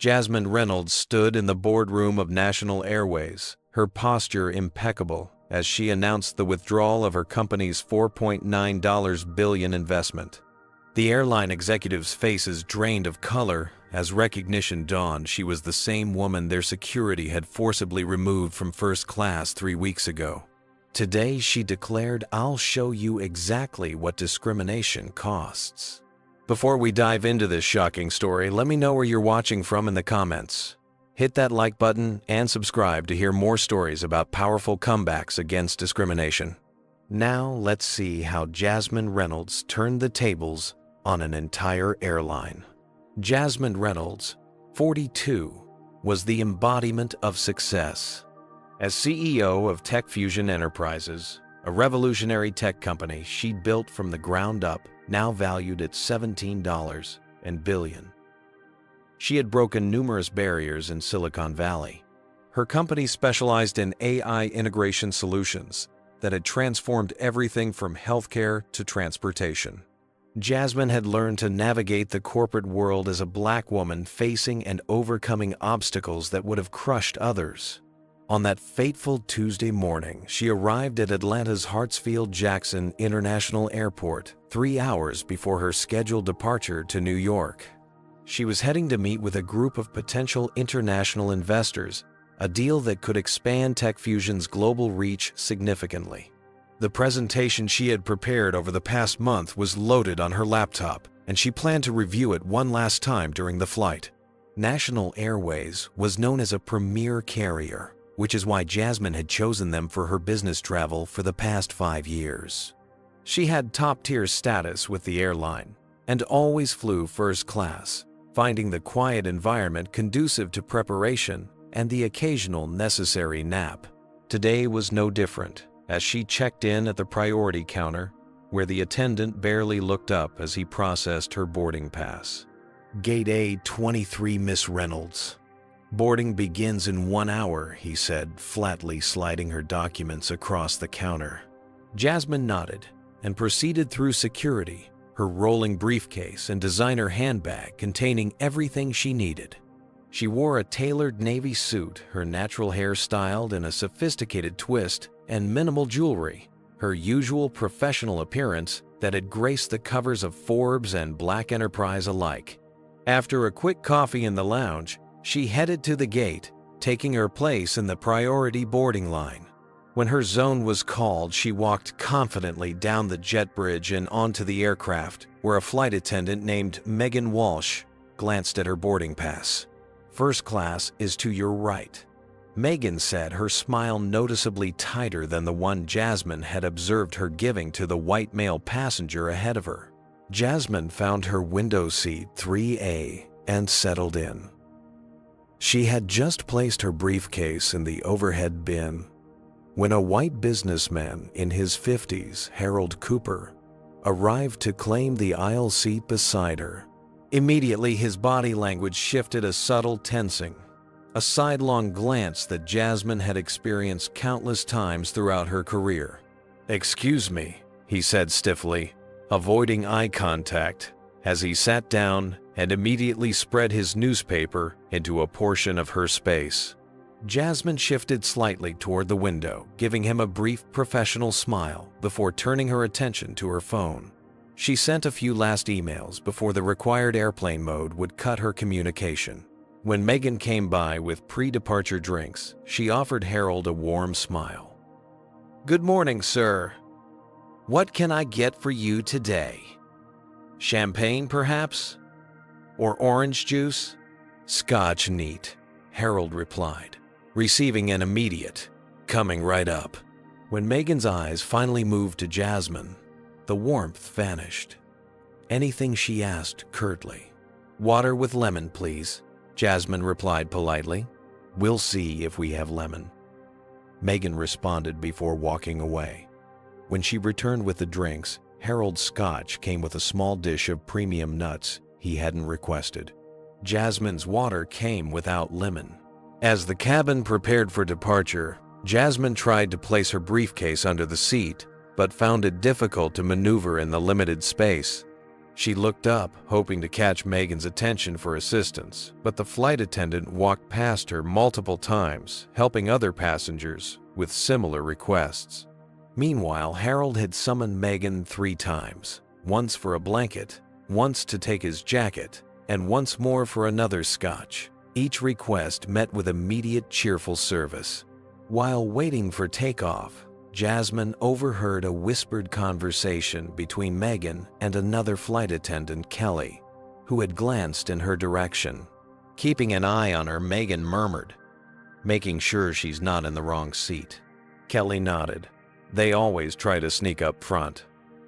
Jasmine Reynolds stood in the boardroom of National Airways, her posture impeccable, as she announced the withdrawal of her company's $4.9 billion investment. The airline executive's faces drained of color as recognition dawned. She was the same woman their security had forcibly removed from first class 3 weeks ago. Today, she declared, "I'll show you exactly what discrimination costs." Before we dive into this shocking story, let me know where you're watching from in the comments. Hit that like button and subscribe to hear more stories about powerful comebacks against discrimination. Now let's see how Jasmine Reynolds turned the tables on an entire airline. Jasmine Reynolds, 42, was the embodiment of success. As CEO of Tech Fusion Enterprises, a revolutionary tech company she built from the ground up, now valued at $17 billion. She had broken numerous barriers in Silicon Valley. Her company specialized in AI integration solutions that had transformed everything from healthcare to transportation. Jasmine had learned to navigate the corporate world as a Black woman facing and overcoming obstacles that would have crushed others. On that fateful Tuesday morning, she arrived at Atlanta's Hartsfield-Jackson International Airport 3 hours before her scheduled departure to New York. She was heading to meet with a group of potential international investors, a deal that could expand Tech Fusion's global reach significantly. The presentation she had prepared over the past month was loaded on her laptop, and she planned to review it one last time during the flight. National Airways was known as a premier carrier, which is why Jasmine had chosen them for her business travel for the past 5 years. She had top-tier status with the airline and always flew first class, finding the quiet environment conducive to preparation and the occasional necessary nap. Today was no different, as she checked in at the priority counter, where the attendant barely looked up as he processed her boarding pass. "Gate A23, Miss Reynolds. Boarding begins in 1 hour," he said, flatly sliding her documents across the counter. Jasmine nodded and proceeded through security, her rolling briefcase and designer handbag containing everything she needed. She wore a tailored navy suit, her natural hair styled in a sophisticated twist, and minimal jewelry, her usual professional appearance that had graced the covers of Forbes and Black Enterprise alike. After a quick coffee in the lounge, she headed to the gate, taking her place in the priority boarding line. When her zone was called, she walked confidently down the jet bridge and onto the aircraft, where a flight attendant named Megan Walsh glanced at her boarding pass. "First class is to your right," Megan said, her smile noticeably tighter than the one Jasmine had observed her giving to the white male passenger ahead of her. Jasmine found her window seat 3A and settled in. She had just placed her briefcase in the overhead bin when a white businessman in his 50s, Harold Cooper, arrived to claim the aisle seat beside her. Immediately, his body language shifted a subtle tensing, a sidelong glance that Jasmine had experienced countless times throughout her career. "Excuse me," he said stiffly, avoiding eye contact as he sat down and immediately spread his newspaper into a portion of her space. Jasmine shifted slightly toward the window, giving him a brief professional smile before turning her attention to her phone. She sent a few last emails before the required airplane mode would cut her communication. When Megan came by with pre-departure drinks, she offered Harold a warm smile. "Good morning, sir. What can I get for you today? Champagne, perhaps? Or orange juice?" "Scotch neat," Harold replied, receiving an immediate, "Coming right up." When Megan's eyes finally moved to Jasmine, the warmth vanished. Anything she asked curtly. "Water with lemon, please," Jasmine replied politely. "We'll see if we have lemon," Megan responded before walking away. When she returned with the drinks, Harold's scotch came with a small dish of premium nuts he hadn't requested. Jasmine's water came without lemon. As the cabin prepared for departure, Jasmine tried to place her briefcase under the seat, but found it difficult to maneuver in the limited space. She looked up, hoping to catch Megan's attention for assistance, but the flight attendant walked past her multiple times, helping other passengers with similar requests. Meanwhile, Harold had summoned Megan 3 times, once for a blanket, once to take his jacket, and once more for another scotch. Each request met with immediate cheerful service. While waiting for takeoff, Jasmine overheard a whispered conversation between Megan and another flight attendant, Kelly, who had glanced in her direction. Keeping an eye on her, Megan murmured, "Making sure she's not in the wrong seat." Kelly nodded. They always try to sneak up front.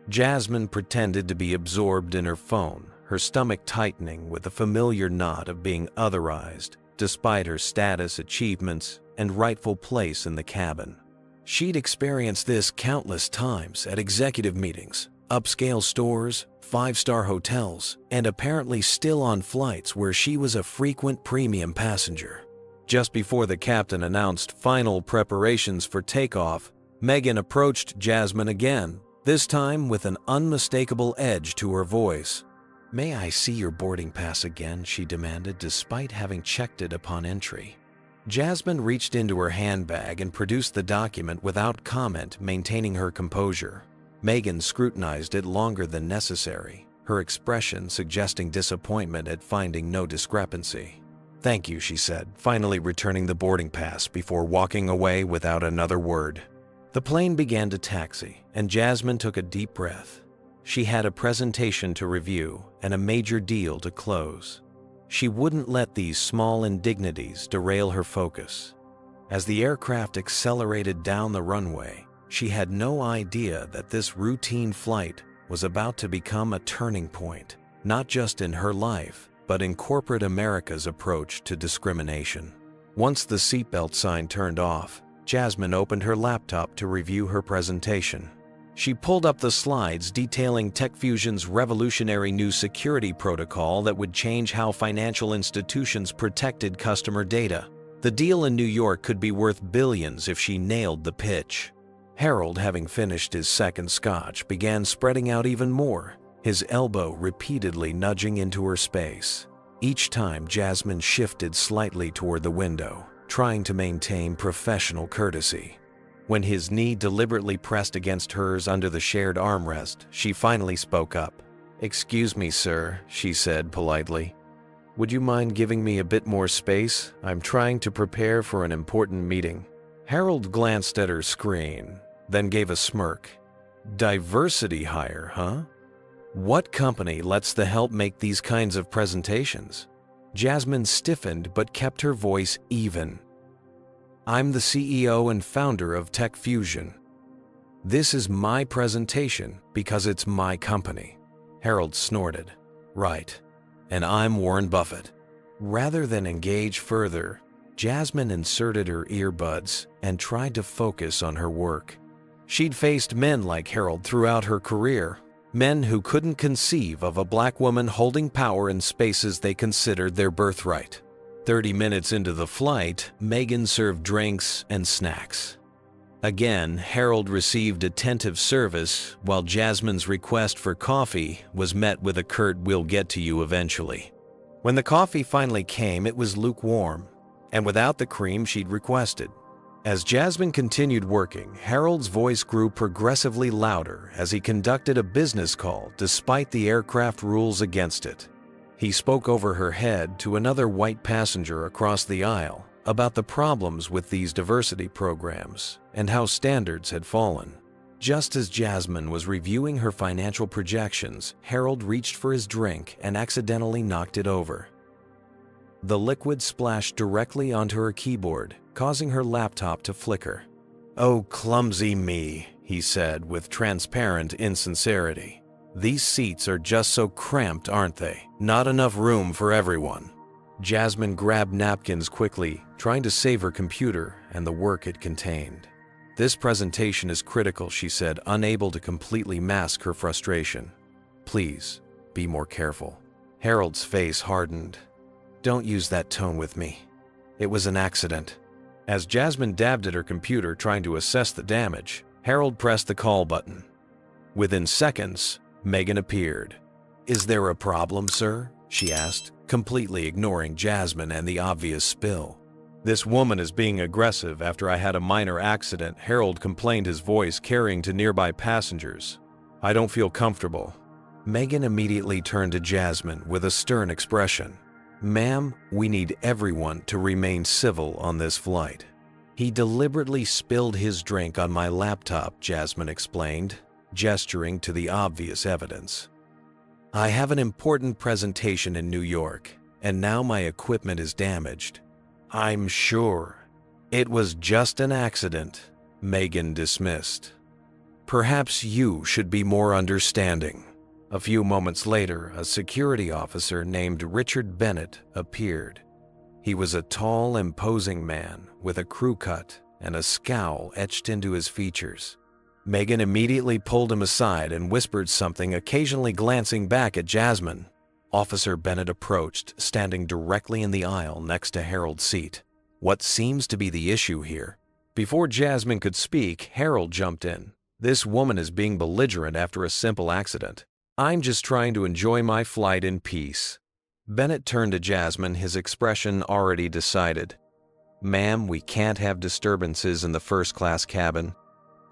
Jasmine pretended to be absorbed in her phone, her stomach tightening with the familiar knot of being otherized, despite her status, achievements, and rightful place in the cabin. She'd experienced this countless times at executive meetings, upscale stores, 5-star hotels, and apparently still on flights where she was a frequent premium passenger. Just before the captain announced final preparations for takeoff, Megan approached Jasmine again, this time with an unmistakable edge to her voice. "May I see your boarding pass again?" she demanded, despite having checked it upon entry. Jasmine reached into her handbag and produced the document without comment, maintaining her composure. Megan scrutinized it longer than necessary, her expression suggesting disappointment at finding no discrepancy. "Thank you," she said, finally returning the boarding pass before walking away without another word. The plane began to taxi, and Jasmine took a deep breath. She had a presentation to review and a major deal to close. She wouldn't let these small indignities derail her focus. As the aircraft accelerated down the runway, she had no idea that this routine flight was about to become a turning point, not just in her life, but in corporate America's approach to discrimination. Once the seatbelt sign turned off, Jasmine opened her laptop to review her presentation. She pulled up the slides detailing TechFusion's revolutionary new security protocol that would change how financial institutions protected customer data. The deal in New York could be worth billions if she nailed the pitch. Harold, having finished his second scotch, began spreading out even more, his elbow repeatedly nudging into her space. Each time, Jasmine shifted slightly toward the window, trying to maintain professional courtesy. When his knee deliberately pressed against hers under the shared armrest, she finally spoke up. "Excuse me, sir," she said politely. "Would you mind giving me a bit more space? I'm trying to prepare for an important meeting." Harold glanced at her screen, then gave a smirk. "Diversity hire, huh? What company lets the help make these kinds of presentations?" Jasmine stiffened but kept her voice even. "I'm the CEO and founder of TechFusion. This is my presentation because it's my company." Harold snorted. "Right. And I'm Warren Buffett." Rather than engage further, Jasmine inserted her earbuds and tried to focus on her work. She'd faced men like Harold throughout her career, men who couldn't conceive of a black woman holding power in spaces they considered their birthright. 30 minutes into the flight, Megan served drinks and snacks. Again, Harold received attentive service, while Jasmine's request for coffee was met with a curt "we'll get to you eventually." When the coffee finally came, it was lukewarm, and without the cream she'd requested. As Jasmine continued working, Harold's voice grew progressively louder as he conducted a business call despite the aircraft rules against it. He spoke over her head to another white passenger across the aisle about the problems with these diversity programs and how standards had fallen. Just as Jasmine was reviewing her financial projections, Harold reached for his drink and accidentally knocked it over. The liquid splashed directly onto her keyboard, causing her laptop to flicker. "Oh, clumsy me," he said with transparent insincerity. "These seats are just so cramped, aren't they? Not enough room for everyone." Jasmine grabbed napkins quickly, trying to save her computer and the work it contained. "This presentation is critical," she said, unable to completely mask her frustration. "Please, be more careful." Harold's face hardened. "Don't use that tone with me. It was an accident." As Jasmine dabbed at her computer trying to assess the damage, Harold pressed the call button. Within seconds, Megan appeared. "Is there a problem, sir?" she asked, completely ignoring Jasmine and the obvious spill. "This woman is being aggressive after I had a minor accident," Harold complained, his voice carrying to nearby passengers. "I don't feel comfortable." Megan immediately turned to Jasmine with a stern expression. "Ma'am, we need everyone to remain civil on this flight." "He deliberately spilled his drink on my laptop," Jasmine explained, gesturing to the obvious evidence. "I have an important presentation in New York, and now my equipment is damaged." "I'm sure. It was just an accident," Megan dismissed. "Perhaps you should be more understanding." A few moments later, a security officer named Richard Bennett appeared. He was a tall, imposing man with a crew cut and a scowl etched into his features. Megan immediately pulled him aside and whispered something, occasionally glancing back at Jasmine. Officer Bennett approached, standing directly in the aisle next to Harold's seat. "What seems to be the issue here?" Before Jasmine could speak, Harold jumped in. "This woman is being belligerent after a simple accident. I'm just trying to enjoy my flight in peace." Bennett turned to Jasmine, his expression already decided. "Ma'am, we can't have disturbances in the first-class cabin.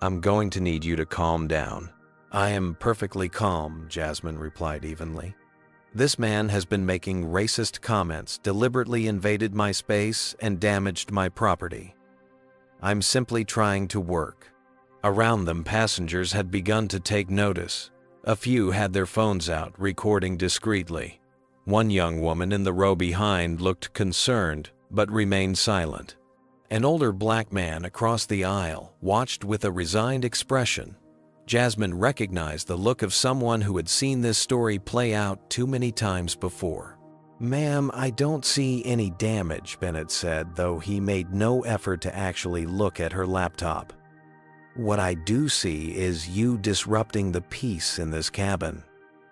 I'm going to need you to calm down." "I am perfectly calm," Jasmine replied evenly. "This man has been making racist comments, deliberately invaded my space, and damaged my property. I'm simply trying to work." Around them, passengers had begun to take notice. A few had their phones out, recording discreetly. One young woman in the row behind looked concerned, but remained silent. An older black man across the aisle watched with a resigned expression. Jasmine recognized the look of someone who had seen this story play out too many times before. "Ma'am, I don't see any damage," Bennett said, though he made no effort to actually look at her laptop. "What I do see is you disrupting the peace in this cabin.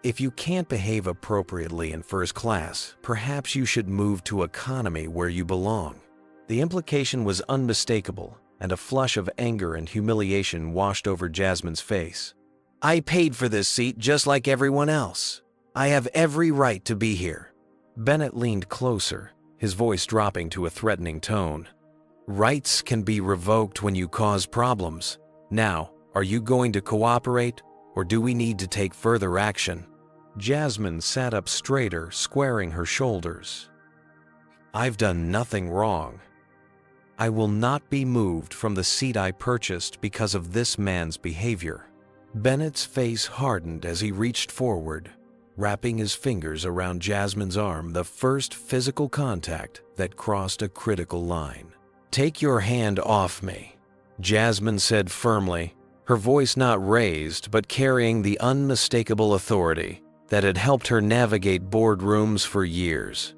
If you can't behave appropriately in first class, perhaps you should move to economy where you belong." The implication was unmistakable, and a flush of anger and humiliation washed over Jasmine's face. "I paid for this seat just like everyone else. I have every right to be here." Bennett leaned closer, his voice dropping to a threatening tone. "Rights can be revoked when you cause problems. Now, are you going to cooperate, or do we need to take further action?" Jasmine sat up straighter, squaring her shoulders. "I've done nothing wrong. I will not be moved from the seat I purchased because of this man's behavior." Bennett's face hardened as he reached forward, wrapping his fingers around Jasmine's arm, the first physical contact that crossed a critical line. "Take your hand off me," Jasmine said firmly, her voice not raised but carrying the unmistakable authority that had helped her navigate boardrooms for years.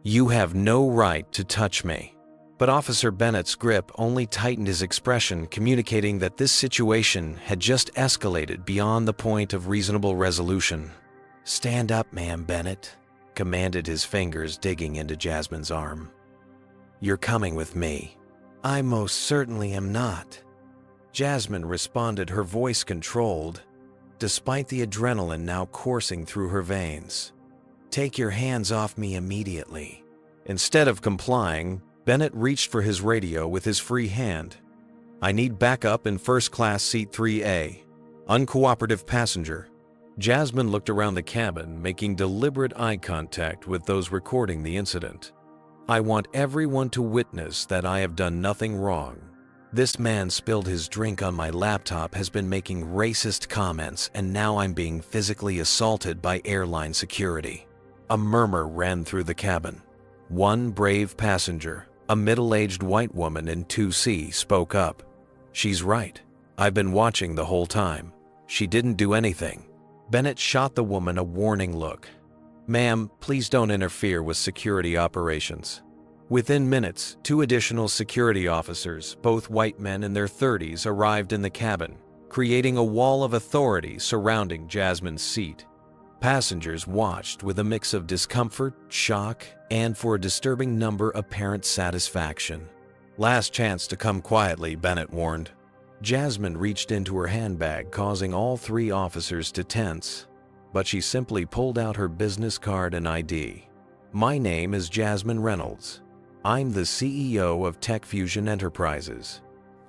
"You have no right to touch me." But Officer Bennett's grip only tightened his expression, communicating that this situation had just escalated beyond the point of reasonable resolution. "Stand up, ma'am Bennett," commanded, his fingers digging into Jasmine's arm. "You're coming with me." "I most certainly am not," Jasmine responded, her voice controlled, despite the adrenaline now coursing through her veins. "Take your hands off me immediately." Instead of complying, Bennett reached for his radio with his free hand. "I need backup in first-class seat 3A. Uncooperative passenger." Jasmine looked around the cabin, making deliberate eye contact with those recording the incident. "I want everyone to witness that I have done nothing wrong. This man spilled his drink on my laptop, has been making racist comments, and now I'm being physically assaulted by airline security." A murmur ran through the cabin. One brave passenger, a middle-aged white woman in 2C, spoke up. "She's right. I've been watching the whole time. She didn't do anything." Bennett shot the woman a warning look. "Ma'am, please don't interfere with security operations." Within minutes, 2 additional security officers, both white men in their 30s, arrived in the cabin, creating a wall of authority surrounding Jasmine's seat. Passengers watched with a mix of discomfort, shock, and, for a disturbing number, apparent satisfaction. "Last chance to come quietly," Bennett warned. Jasmine reached into her handbag, causing all 3 officers to tense. but she simply pulled out her business card and ID. "My name is Jasmine Reynolds. I'm the CEO of Tech Fusion Enterprises.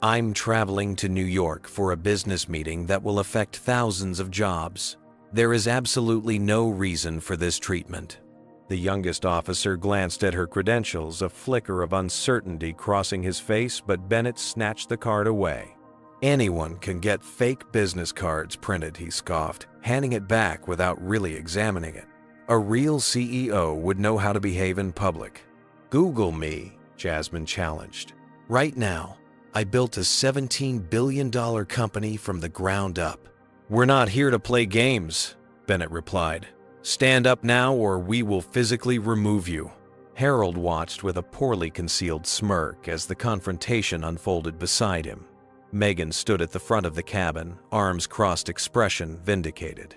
I'm traveling to New York for a business meeting that will affect thousands of jobs. There is absolutely no reason for this treatment." The youngest officer glanced at her credentials, a flicker of uncertainty crossing his face, but Bennett snatched the card away. "Anyone can get fake business cards printed," he scoffed, handing it back without really examining it. "A real CEO would know how to behave in public." "Google me," Jasmine challenged. "Right now, I built a $17 billion company from the ground up." "We're not here to play games," Bennett replied. "Stand up now or we will physically remove you." Harold watched with a poorly concealed smirk as the confrontation unfolded beside him. Megan stood at the front of the cabin, arms crossed, expression vindicated.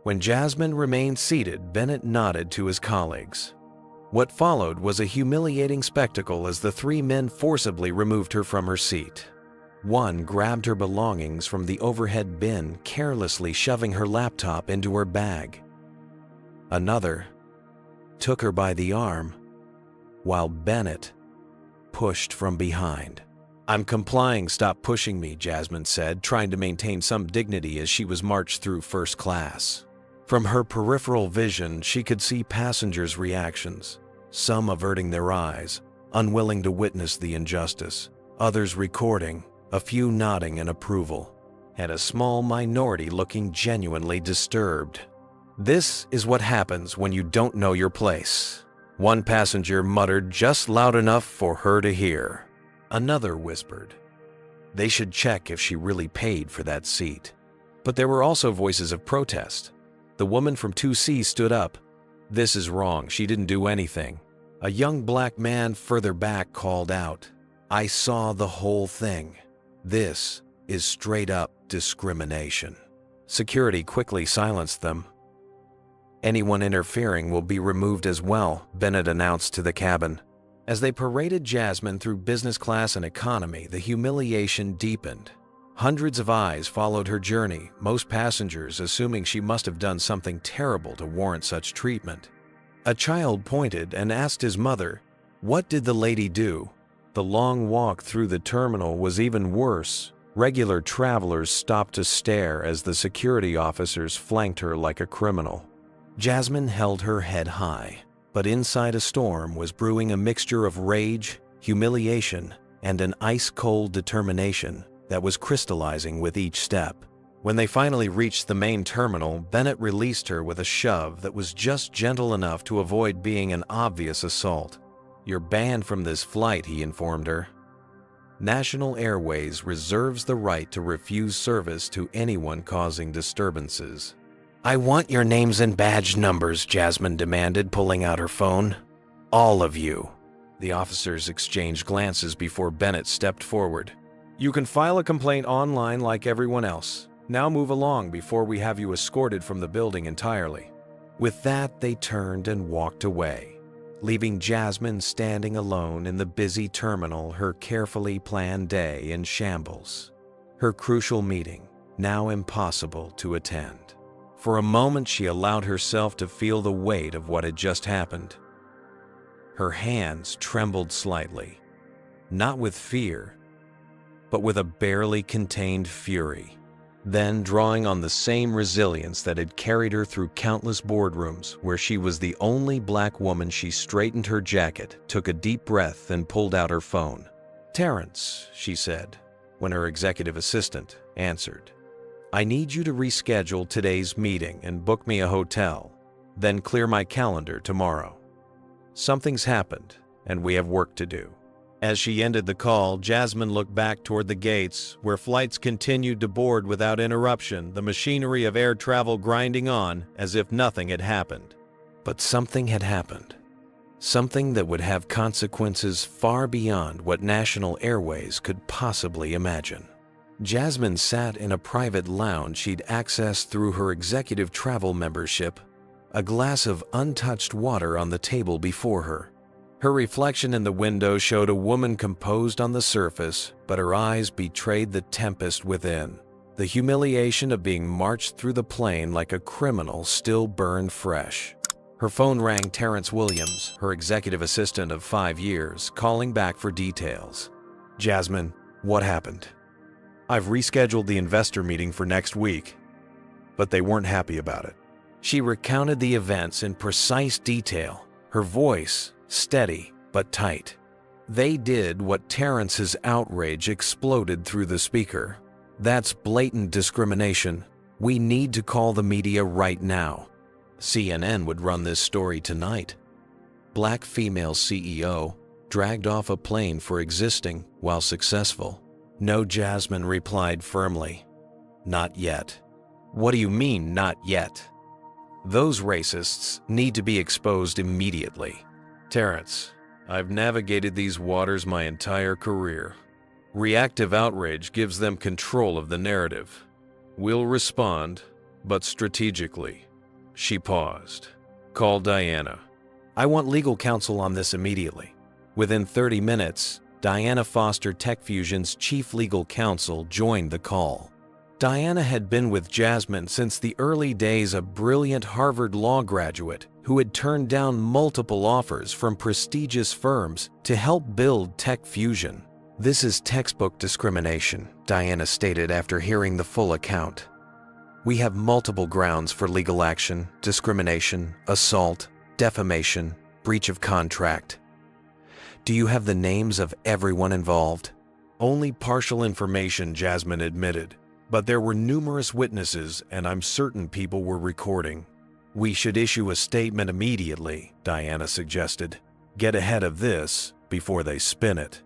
When Jasmine remained seated, Bennett nodded to his colleagues. What followed was a humiliating spectacle as the three men forcibly removed her from her seat. One grabbed her belongings from the overhead bin, carelessly shoving her laptop into her bag. Another took her by the arm, while Bennett pushed from behind. "I'm complying, stop pushing me," Jasmine said, trying to maintain some dignity as she was marched through first class. From her peripheral vision, she could see passengers' reactions, some averting their eyes, unwilling to witness the injustice, others recording, a few nodding in approval, and a small minority looking genuinely disturbed. "This is what happens when you don't know your place," one passenger muttered just loud enough for her to hear. Another whispered, "They should check if she really paid for that seat." But there were also voices of protest. The woman from 2C stood up. "This is wrong, she didn't do anything." A young black man further back called out, "I saw the whole thing. This is straight-up discrimination." Security quickly silenced them. "Anyone interfering will be removed as well," Bennett announced to the cabin. As they paraded Jasmine through business class and economy, the humiliation deepened. Hundreds of eyes followed her journey, most passengers assuming she must have done something terrible to warrant such treatment. A child pointed and asked his mother, "What did the lady do?" The long walk through the terminal was even worse. Regular travelers stopped to stare as the security officers flanked her like a criminal. Jasmine held her head high, but inside a storm was brewing a mixture of rage, humiliation, and an ice-cold determination that was crystallizing with each step. When they finally reached the main terminal, Bennett released her with a shove that was just gentle enough to avoid being an obvious assault. "You're banned from this flight," he informed her. National Airways reserves the right to refuse service to anyone causing disturbances. "I want your names and badge numbers," Jasmine demanded, pulling out her phone. "All of you." The officers exchanged glances before Bennett stepped forward. "You can file a complaint online like everyone else. Now move along before we have you escorted from the building entirely." With that, they turned and walked away, leaving Jasmine standing alone in the busy terminal, her carefully planned day in shambles. Her crucial meeting, now impossible to attend. For a moment, she allowed herself to feel the weight of what had just happened. Her hands trembled slightly, not with fear, but with a barely contained fury. Then, drawing on the same resilience that had carried her through countless boardrooms where she was the only black woman, she straightened her jacket, took a deep breath, and pulled out her phone. "Terrence," she said, when her executive assistant answered. "I need you to reschedule today's meeting and book me a hotel, then clear my calendar tomorrow. Something's happened, and we have work to do." As she ended the call, Jasmine looked back toward the gates, where flights continued to board without interruption, the machinery of air travel grinding on as if nothing had happened. But something had happened. Something that would have consequences far beyond what National Airways could possibly imagine. Jasmine sat in a private lounge she'd accessed through her executive travel membership, a glass of untouched water on the table before her. Her reflection in the window showed a woman composed on the surface, but her eyes betrayed the tempest within. The humiliation of being marched through the plane like a criminal still burned fresh. Her phone rang. Terrence Williams, her executive assistant of 5 years, calling back for details. "Jasmine, what happened?" "I've rescheduled the investor meeting for next week." But they weren't happy about it. She recounted the events in precise detail, her voice steady but tight. They did what Terrence's outrage exploded through the speaker. "That's blatant discrimination. We need to call the media right now." CNN would run this story tonight. Black female CEO dragged off a plane for existing while successful. "No," Jasmine replied firmly. "Not yet." "What do you mean, not yet?" "Those racists need to be exposed immediately." "Terrence, I've navigated these waters my entire career. Reactive outrage gives them control of the narrative. We'll respond, but strategically." She paused. "Call Diana." "I want legal counsel on this immediately." Within 30 minutes, Diana Foster, TechFusion's chief legal counsel, joined the call. Diana had been with Jasmine since the early days, a brilliant Harvard law graduate who had turned down multiple offers from prestigious firms to help build TechFusion. "This is textbook discrimination," Diana stated after hearing the full account. "We have multiple grounds for legal action: discrimination, assault, defamation, breach of contract." "Do you have the names of everyone involved?" "Only partial information," Jasmine admitted. "But there were numerous witnesses, and I'm certain people were recording." "We should issue a statement immediately," Diana suggested. "Get ahead of this before they spin it."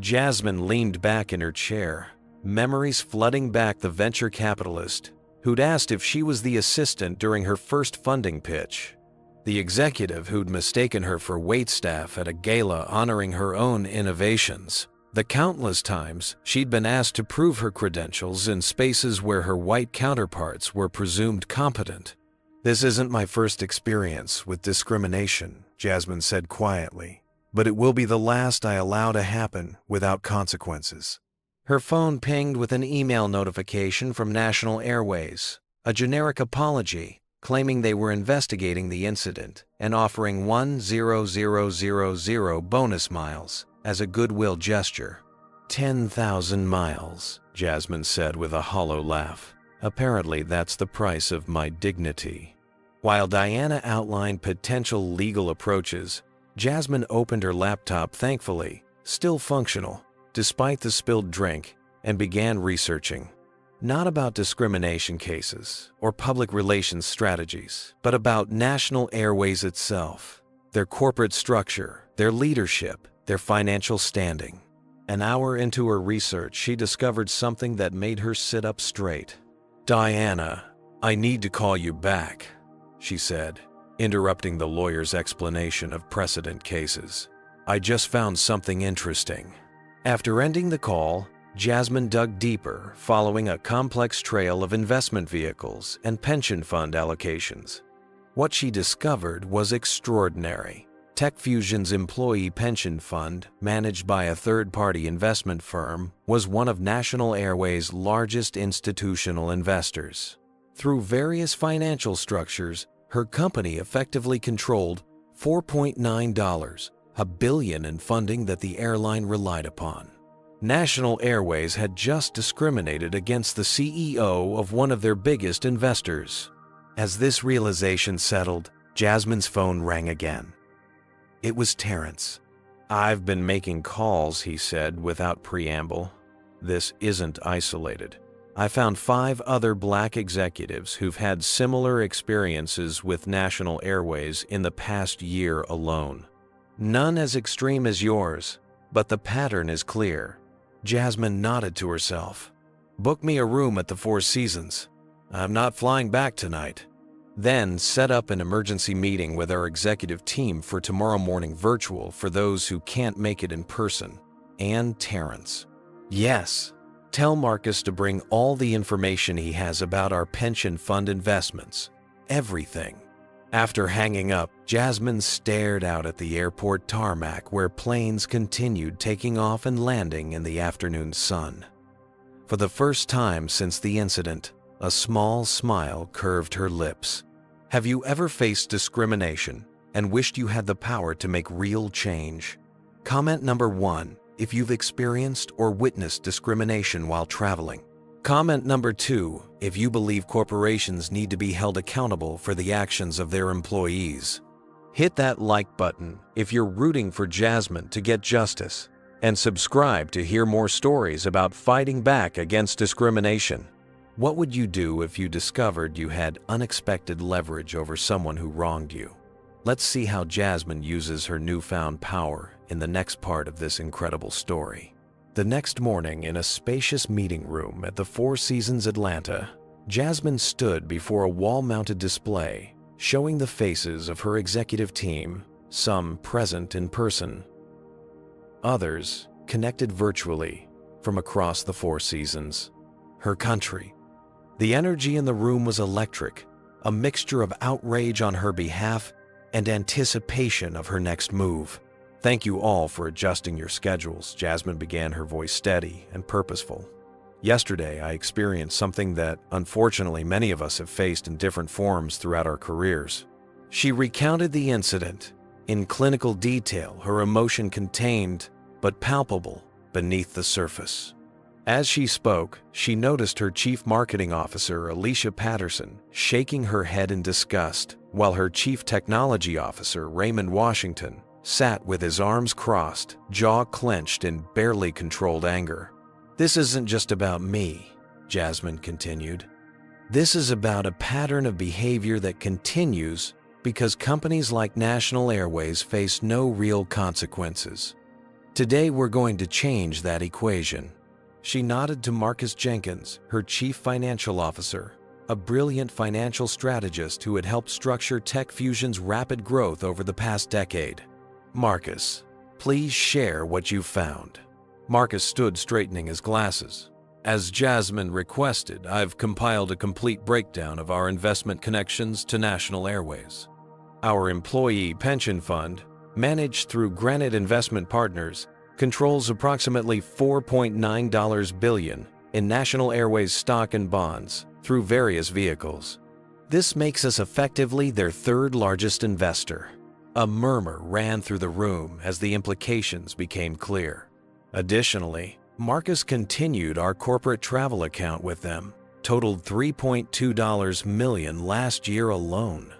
Jasmine leaned back in her chair, memories flooding back. The venture capitalist who'd asked if she was the assistant during her first funding pitch. The executive who'd mistaken her for waitstaff at a gala honoring her own innovations. The countless times she'd been asked to prove her credentials in spaces where her white counterparts were presumed competent. "This isn't my first experience with discrimination," Jasmine said quietly, "but it will be the last I allow to happen without consequences." Her phone pinged with an email notification from National Airways, a generic apology claiming they were investigating the incident and offering 1,000 bonus miles as a goodwill gesture. 10,000 miles, Jasmine said with a hollow laugh. "Apparently that's the price of my dignity." While Diana outlined potential legal approaches, Jasmine opened her laptop, thankfully still functional despite the spilled drink, and began researching. Not about discrimination cases or public relations strategies, but about National Airways itself, their corporate structure, their leadership, their financial standing. An hour into her research, she discovered something that made her sit up straight. "Diana, I need to call you back," she said, interrupting the lawyer's explanation of precedent cases. "I just found something interesting." After ending the call, Jasmine dug deeper, following a complex trail of investment vehicles and pension fund allocations. What she discovered was extraordinary. TechFusion's employee pension fund, managed by a third-party investment firm, was one of National Airways' largest institutional investors. Through various financial structures, her company effectively controlled $4.9 billion in funding that the airline relied upon. National Airways had just discriminated against the CEO of one of their biggest investors. As this realization settled, Jasmine's phone rang again. It was Terrence. "I've been making calls," he said without preamble. "This isn't isolated. I found 5 other black executives who've had similar experiences with National Airways in the past year alone. None as extreme as yours, but the pattern is clear." Jasmine nodded to herself. "Book me a room at the Four Seasons. I'm not flying back tonight." Then set up an emergency meeting with our executive team for tomorrow morning virtual for those who can't make it in person. And Terrence. "Yes. Tell Marcus to bring all the information he has about our pension fund investments. Everything." After hanging up, Jasmine stared out at the airport tarmac where planes continued taking off and landing in the afternoon sun. For the first time since the incident, a small smile curved her lips. Have you ever faced discrimination and wished you had the power to make real change? Comment number 1 if you've experienced or witnessed discrimination while traveling. Comment number 2 if you believe corporations need to be held accountable for the actions of their employees. Hit that like button if you're rooting for Jasmine to get justice, and subscribe to hear more stories about fighting back against discrimination. What would you do if you discovered you had unexpected leverage over someone who wronged you? Let's see how Jasmine uses her newfound power in the next part of this incredible story. The next morning, in a spacious meeting room at the Four Seasons Atlanta, Jasmine stood before a wall-mounted display showing the faces of her executive team, some present in person, others connected virtually from across the Four Seasons, her country. The energy in the room was electric, a mixture of outrage on her behalf and anticipation of her next move. Thank you all for adjusting your schedules, Jasmine began, her voice steady and purposeful. Yesterday, I experienced something that, unfortunately, many of us have faced in different forms throughout our careers. She recounted the incident in clinical detail, her emotion contained but palpable beneath the surface. As she spoke, she noticed her Chief Marketing Officer, Alicia Patterson, shaking her head in disgust, while her Chief Technology Officer, Raymond Washington, sat with his arms crossed, jaw clenched in barely controlled anger. This isn't just about me, Jasmine continued. This is about a pattern of behavior that continues because companies like National Airways face no real consequences. Today we're going to change that equation. She nodded to Marcus Jenkins, her Chief Financial Officer, a brilliant financial strategist who had helped structure Tech Fusion's rapid growth over the past decade. Marcus, please share what you found. Marcus stood straightening his glasses. As Jasmine requested, I've compiled a complete breakdown of our investment connections to National Airways. Our employee pension fund, managed through Granite Investment Partners, controls approximately $4.9 billion in National Airways stock and bonds through various vehicles. This makes us effectively their third largest investor. A murmur ran through the room as the implications became clear. Additionally, Marcus continued our corporate travel account with them, totaled $3.2 million last year alone.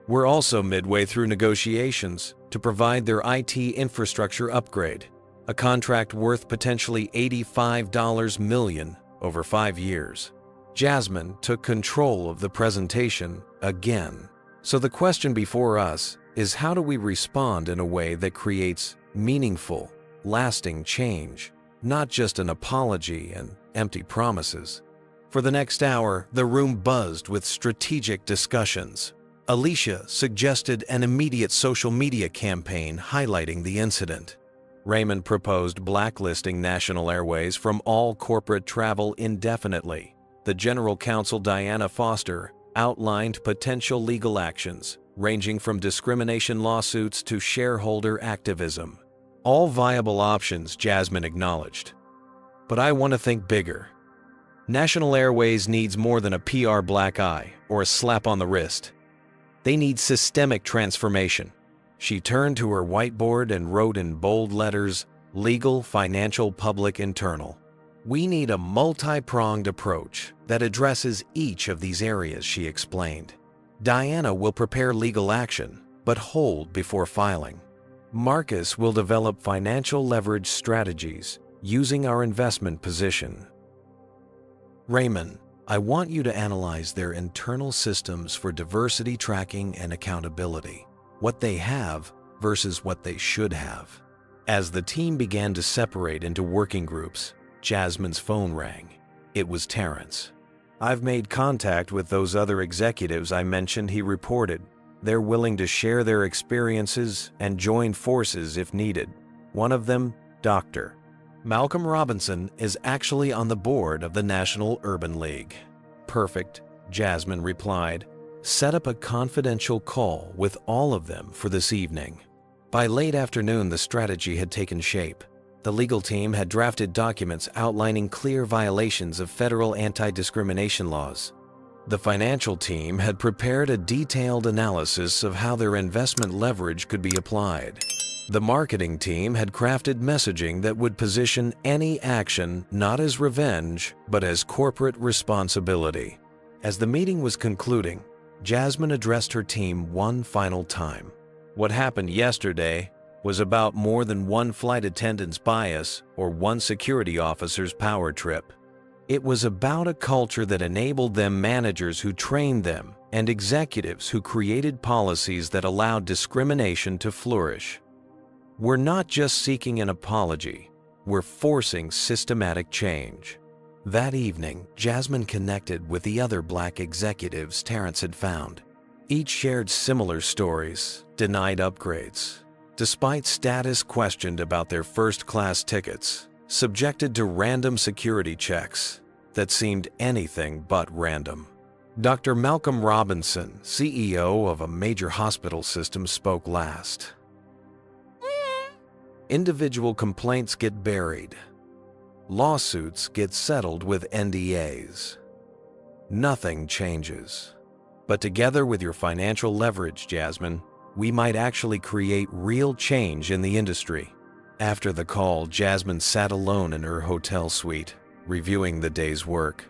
We're also midway through negotiations to provide their IT infrastructure upgrade, a contract worth potentially $85 million over 5 years. Jasmine took control of the presentation again. So the question before us is, how do we respond in a way that creates meaningful, lasting change, not just an apology and empty promises? For the next hour, the room buzzed with strategic discussions. Alicia suggested an immediate social media campaign highlighting the incident. Raymond proposed blacklisting National Airways from all corporate travel indefinitely. The General Counsel, Diana Foster, outlined potential legal actions, ranging from discrimination lawsuits to shareholder activism. All viable options, Jasmine acknowledged. But I want to think bigger. National Airways needs more than a PR black eye or a slap on the wrist. They need systemic transformation. She turned to her whiteboard and wrote in bold letters, legal, financial, public, internal. We need a multi-pronged approach that addresses each of these areas, she explained. Diana will prepare legal action, but hold before filing. Marcus will develop financial leverage strategies using our investment position. Raymond, I want you to analyze their internal systems for diversity tracking and accountability, what they have versus what they should have. As the team began to separate into working groups, Jasmine's phone rang. It was Terrence. I've made contact with those other executives I mentioned, he reported. They're willing to share their experiences and join forces if needed. One of them, Dr. Malcolm Robinson, is actually on the board of the National Urban League. Perfect, Jasmine replied. Set up a confidential call with all of them for this evening. By late afternoon, the strategy had taken shape. The legal team had drafted documents outlining clear violations of federal anti-discrimination laws. The financial team had prepared a detailed analysis of how their investment leverage could be applied. The marketing team had crafted messaging that would position any action not as revenge, but as corporate responsibility. As the meeting was concluding, Jasmine addressed her team one final time. What happened yesterday was about more than one flight attendant's bias or one security officer's power trip. It was about a culture that enabled them managers who trained them and executives who created policies that allowed discrimination to flourish. We're not just seeking an apology, we're forcing systematic change. That evening, Jasmine connected with the other Black executives Terrence had found. Each shared similar stories, denied upgrades, despite status questioned about their first-class tickets, subjected to random security checks that seemed anything but random. Dr. Malcolm Robinson, CEO of a major hospital system, spoke last. Individual complaints get buried. Lawsuits get settled with NDAs. Nothing changes. But together with your financial leverage, Jasmine, we might actually create real change in the industry. After the call, Jasmine sat alone in her hotel suite, reviewing the day's work.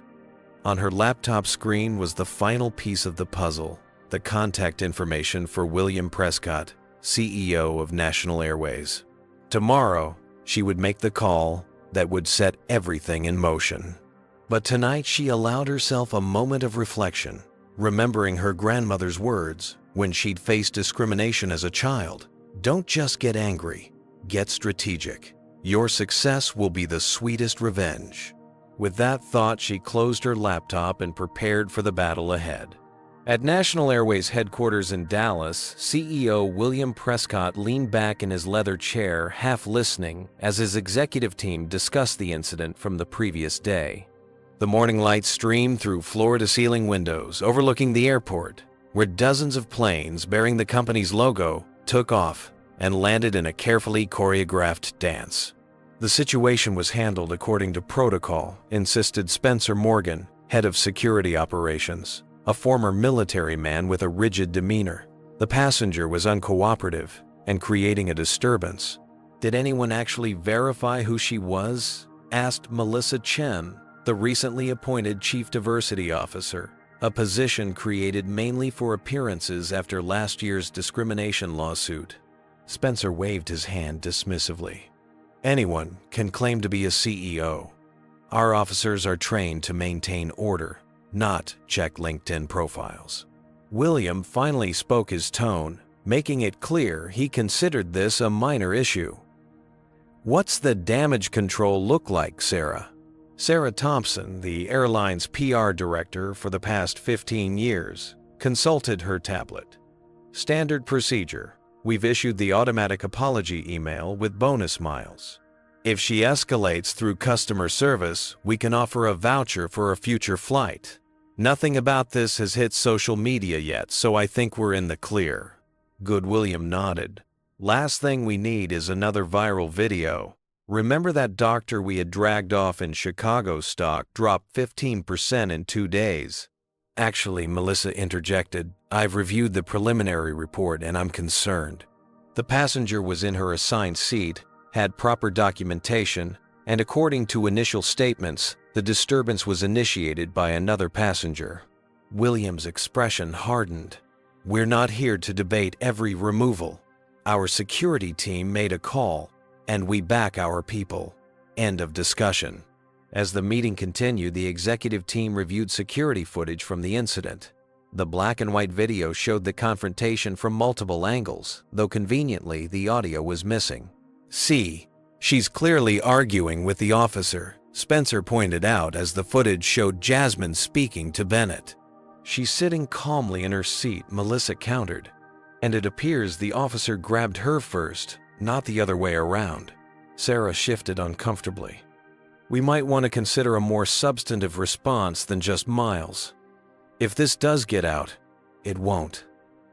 On her laptop screen was the final piece of the puzzle, the contact information for William Prescott, CEO of National Airways. Tomorrow, she would make the call that would set everything in motion. But tonight she allowed herself a moment of reflection, remembering her grandmother's words when she'd faced discrimination as a child. Don't just get angry, get strategic. Your success will be the sweetest revenge. With that thought, she closed her laptop and prepared for the battle ahead. At National Airways headquarters in Dallas, CEO William Prescott leaned back in his leather chair, half listening, as his executive team discussed the incident from the previous day. The morning light streamed through floor-to-ceiling windows overlooking the airport, where dozens of planes bearing the company's logo took off and landed in a carefully choreographed dance. The situation was handled according to protocol, insisted Spencer Morgan, head of security operations, a former military man with a rigid demeanor. The passenger was uncooperative and creating a disturbance. Did anyone actually verify who she was? Asked Melissa Chen, the recently appointed Chief Diversity Officer, a position created mainly for appearances after last year's discrimination lawsuit. Spencer waved his hand dismissively. Anyone can claim to be a CEO. Our officers are trained to maintain order, not check LinkedIn profiles. William finally spoke his tone, making it clear he considered this a minor issue. What's the damage control look like, Sarah? Sarah Thompson, the airline's PR director for the past 15 years, consulted her tablet. Standard procedure. We've issued the automatic apology email with bonus miles. If she escalates through customer service, we can offer a voucher for a future flight. Nothing about this has hit social media yet, so I think we're in the clear. Good. William nodded. Last thing we need is another viral video. Remember that doctor we had dragged off in Chicago stock dropped 15% in 2 days? Actually, Melissa interjected, I've reviewed the preliminary report and I'm concerned. The passenger was in her assigned seat, had proper documentation, and according to initial statements, the disturbance was initiated by another passenger. William's expression hardened. We're not here to debate every removal. Our security team made a call, and we back our people. End of discussion. As the meeting continued, the executive team reviewed security footage from the incident. The black and white video showed the confrontation from multiple angles, though conveniently the audio was missing. See, she's clearly arguing with the officer, Spencer pointed out as the footage showed Jasmine speaking to Bennett. She's sitting calmly in her seat, Melissa countered, and it appears the officer grabbed her first, not the other way around. Sarah shifted uncomfortably. We might want to consider a more substantive response than just miles. If this does get out, it won't,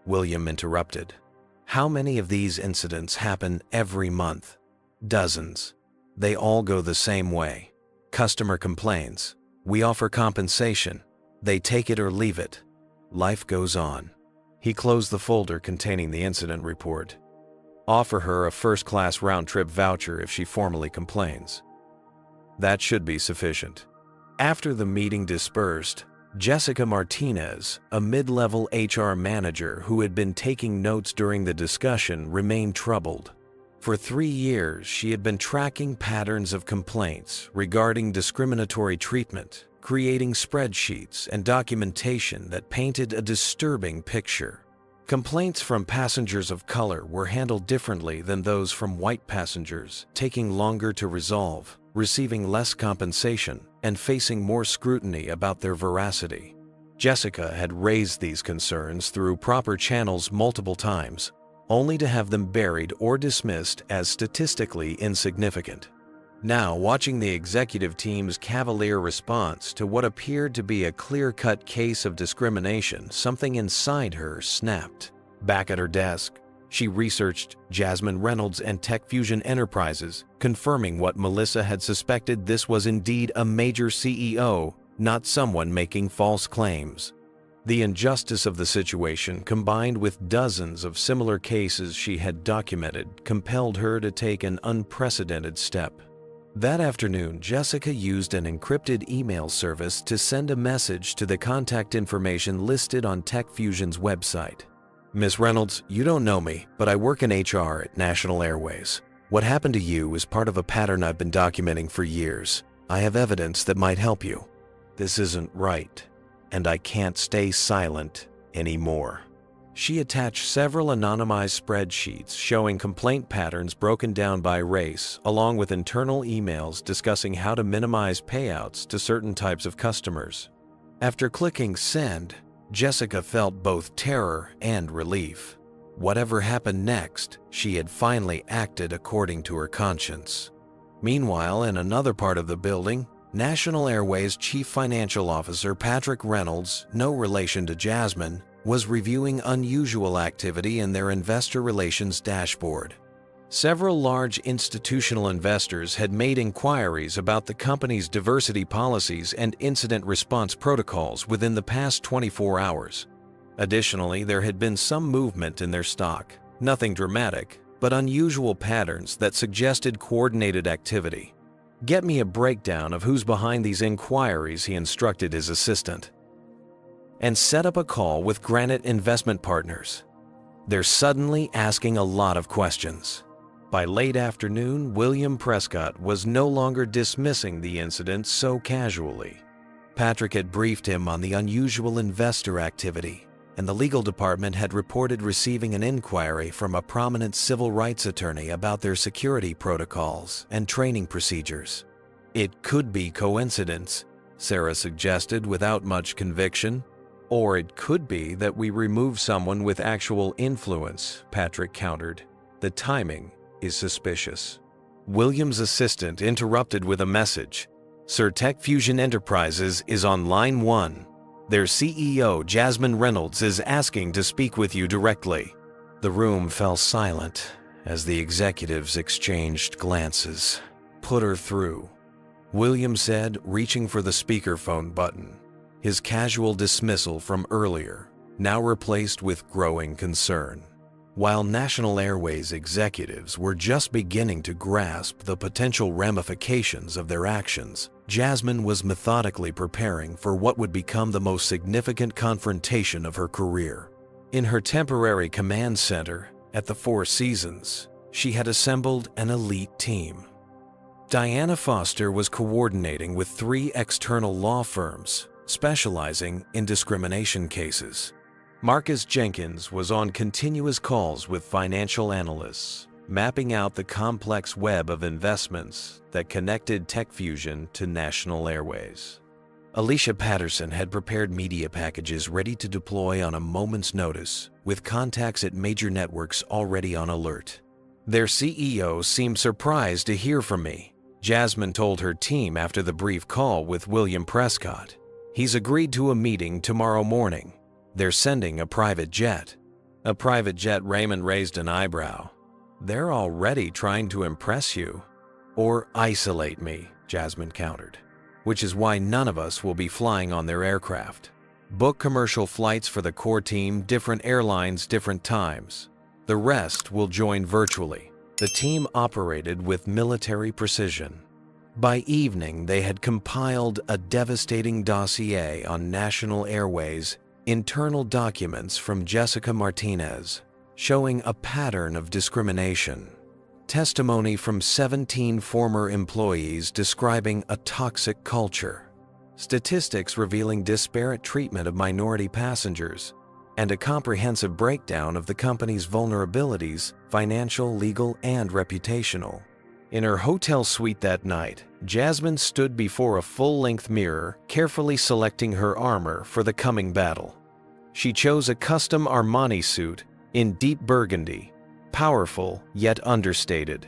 William interrupted. How many of these incidents happen every month? Dozens. They all go the same way. Customer complains. We offer compensation. They take it or leave it. Life goes on. He closed the folder containing the incident report. Offer her a first-class round-trip voucher if she formally complains. That should be sufficient. After the meeting dispersed, Jessica Martinez, a mid-level HR manager who had been taking notes during the discussion, remained troubled. For 3 years, she had been tracking patterns of complaints regarding discriminatory treatment, creating spreadsheets and documentation that painted a disturbing picture. Complaints from passengers of color were handled differently than those from white passengers, taking longer to resolve, receiving less compensation, and facing more scrutiny about their veracity. Jessica had raised these concerns through proper channels multiple times, only to have them buried or dismissed as statistically insignificant. Now, watching the executive team's cavalier response to what appeared to be a clear-cut case of discrimination, something inside her snapped. Back at her desk, she researched Jasmine Reynolds and Tech Fusion Enterprises, confirming what Melissa had suspected: this was indeed a major CEO, not someone making false claims. The injustice of the situation, combined with dozens of similar cases she had documented, compelled her to take an unprecedented step. That afternoon, Jessica used an encrypted email service to send a message to the contact information listed on Tech Fusion's website. Miss Reynolds, you don't know me, but I work in HR at National Airways. What happened to you is part of a pattern I've been documenting for years. I have evidence that might help you. This isn't right, and I can't stay silent anymore. She attached several anonymized spreadsheets showing complaint patterns broken down by race, along with internal emails discussing how to minimize payouts to certain types of customers. After clicking send, Jessica felt both terror and relief. Whatever happened next, she had finally acted according to her conscience. Meanwhile, in another part of the building, National Airways Chief Financial Officer Patrick Reynolds, no relation to Jasmine, was reviewing unusual activity in their investor relations dashboard. Several large institutional investors had made inquiries about the company's diversity policies and incident response protocols within the past 24 hours. Additionally, there had been some movement in their stock, nothing dramatic, but unusual patterns that suggested coordinated activity. Get me a breakdown of who's behind these inquiries, he instructed his assistant, and set up a call with Granite Investment Partners. They're suddenly asking a lot of questions. By late afternoon, William Prescott was no longer dismissing the incident so casually. Patrick had briefed him on the unusual investor activity, and the legal department had reported receiving an inquiry from a prominent civil rights attorney about their security protocols and training procedures. It could be coincidence, Sarah suggested without much conviction. Or it could be that we remove someone with actual influence, Patrick countered. The timing is suspicious. William's assistant interrupted with a message. Sir, Tech Fusion Enterprises is on line 1. Their CEO, Jasmine Reynolds, is asking to speak with you directly. The room fell silent as the executives exchanged glances. Put her through, William said, reaching for the speakerphone button. His casual dismissal from earlier, now replaced with growing concern. While National Airways executives were just beginning to grasp the potential ramifications of their actions, Jasmine was methodically preparing for what would become the most significant confrontation of her career. In her temporary command center at the Four Seasons, she had assembled an elite team. Diana Foster was coordinating with 3 external law firms specializing in discrimination cases. Marcus Jenkins was on continuous calls with financial analysts, mapping out the complex web of investments that connected Tech Fusion to National Airways. Alicia Patterson had prepared media packages ready to deploy on a moment's notice, with contacts at major networks already on alert. Their CEO seemed surprised to hear from me, Jasmine told her team after the brief call with William Prescott. He's agreed to a meeting tomorrow morning. They're sending a private jet. A private jet? Raymond raised an eyebrow. They're already trying to impress you. Or isolate me, Jasmine countered. Which is why none of us will be flying on their aircraft. Book commercial flights for the core team, different airlines, different times. The rest will join virtually. The team operated with military precision. By evening, they had compiled a devastating dossier on National Airways' internal documents from Jessica Martinez, showing a pattern of discrimination. Testimony from 17 former employees describing a toxic culture. Statistics revealing disparate treatment of minority passengers, and a comprehensive breakdown of the company's vulnerabilities, financial, legal, and reputational. In her hotel suite that night, Jasmine stood before a full-length mirror, carefully selecting her armor for the coming battle. She chose a custom Armani suit in deep burgundy, powerful yet understated.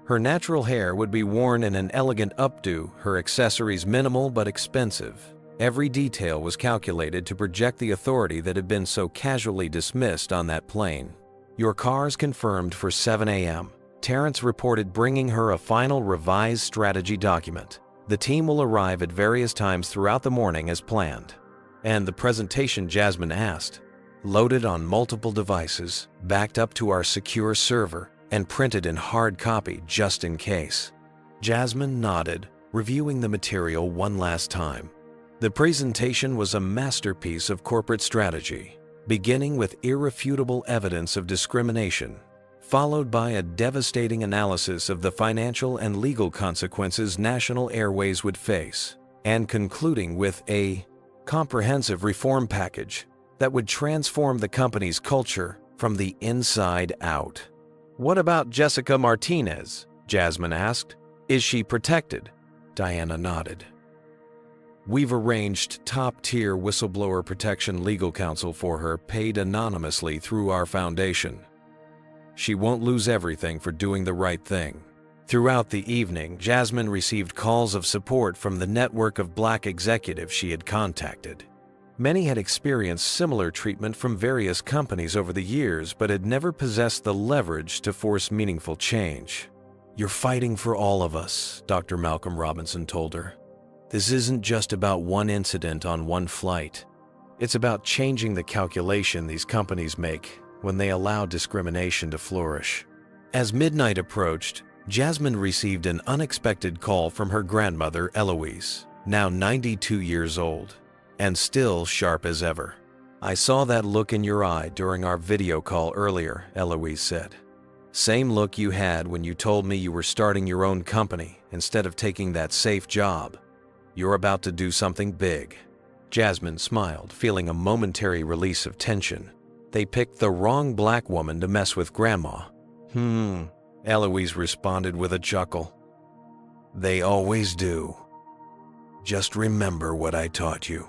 Her natural hair would be worn in an elegant updo, her accessories minimal but expensive. Every detail was calculated to project the authority that had been so casually dismissed on that plane. Your car's confirmed for 7 a.m. Terrence reported, bringing her a final revised strategy document. The team will arrive at various times throughout the morning as planned. And the presentation, Jasmine asked, loaded on multiple devices, backed up to our secure server, and printed in hard copy just in case. Jasmine nodded, reviewing the material one last time. The presentation was a masterpiece of corporate strategy, beginning with irrefutable evidence of discrimination, followed by a devastating analysis of the financial and legal consequences National Airways would face, and concluding with a comprehensive reform package that would transform the company's culture from the inside out. "What about Jessica Martinez?" Jasmine asked. "Is she protected?" Diana nodded. "We've arranged top-tier whistleblower protection legal counsel for her, paid anonymously through our foundation. She won't lose everything for doing the right thing." Throughout the evening, Jasmine received calls of support from the network of Black executives she had contacted. Many had experienced similar treatment from various companies over the years, but had never possessed the leverage to force meaningful change. "You're fighting for all of us," Dr. Malcolm Robinson told her. "This isn't just about one incident on one flight. It's about changing the calculation these companies make when they allow discrimination to flourish." As midnight approached, Jasmine received an unexpected call from her grandmother, Eloise, now 92 years old, and still sharp as ever. "I saw that look in your eye during our video call earlier," Eloise said. "Same look you had when you told me you were starting your own company instead of taking that safe job. You're about to do something big." Jasmine smiled, feeling a momentary release of tension. "They picked the wrong Black woman to mess with Grandma." Eloise responded with a chuckle. "They always do. Just remember what I taught you.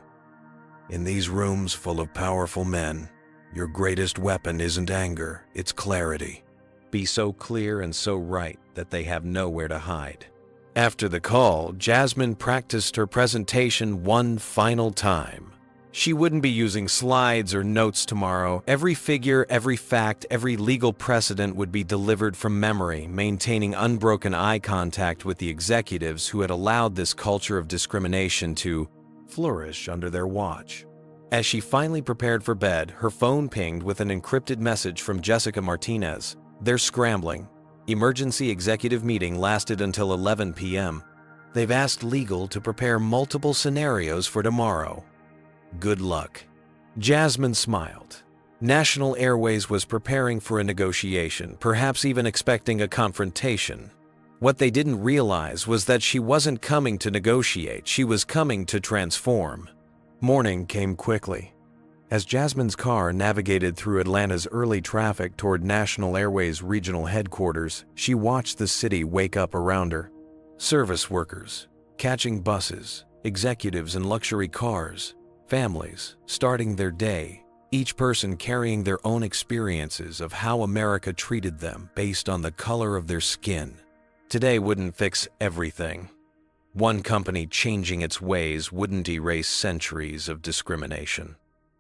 In these rooms full of powerful men, your greatest weapon isn't anger, it's clarity. Be so clear and so right that they have nowhere to hide." After the call, Jasmine practiced her presentation one final time. She wouldn't be using slides or notes tomorrow. Every figure, every fact, every legal precedent would be delivered from memory, maintaining unbroken eye contact with the executives who had allowed this culture of discrimination to flourish under their watch. As she finally prepared for bed, her phone pinged with an encrypted message from Jessica Martinez. "They're scrambling. Emergency executive meeting lasted until 11 p.m. They've asked legal to prepare multiple scenarios for tomorrow. Good luck." Jasmine smiled. National Airways was preparing for a negotiation, perhaps even expecting a confrontation. What they didn't realize was that she wasn't coming to negotiate, she was coming to transform. Morning came quickly. As Jasmine's car navigated through Atlanta's early traffic toward National Airways regional headquarters, she watched the city wake up around her. Service workers, catching buses, executives in luxury cars, families starting their day, each person carrying their own experiences of how America treated them based on the color of their skin. Today wouldn't fix everything. One company changing its ways wouldn't erase centuries of discrimination.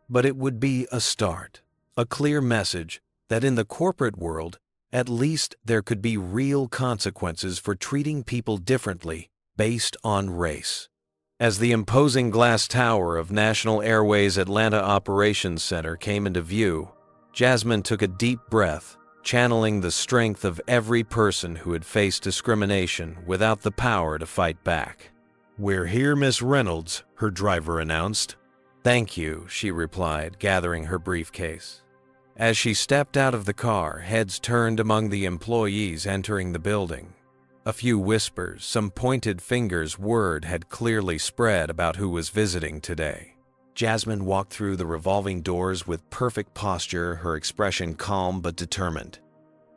But it would be a start, a clear message that in the corporate world, At least there could be real consequences for treating people differently based on race. As the imposing glass tower of National Airways Atlanta Operations Center came into view, Jasmine took a deep breath, channeling the strength of every person who had faced discrimination without the power to fight back. "We're here, Miss Reynolds," her driver announced. "Thank you," she replied, gathering her briefcase. As she stepped out of the car, heads turned among the employees entering the building. A few whispers, some pointed fingers, word had clearly spread about who was visiting today. Jasmine walked through the revolving doors with perfect posture, her expression calm but determined.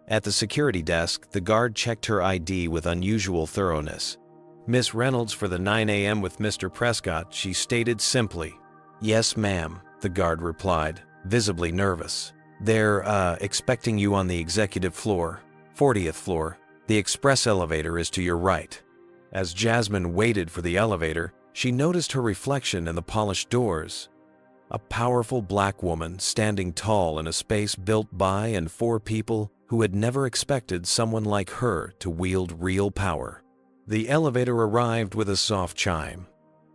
At the security desk, the guard checked her ID with unusual thoroughness. "Miss Reynolds for the 9 a.m. with Mr. Prescott," she stated simply. "Yes, ma'am," the guard replied, visibly nervous. "They're, expecting you on the executive floor, 40th floor. The express elevator is to your right." As Jasmine waited for the elevator, she noticed her reflection in the polished doors. A powerful black woman standing tall in a space built by and for people who had never expected someone like her to wield real power. The elevator arrived with a soft chime.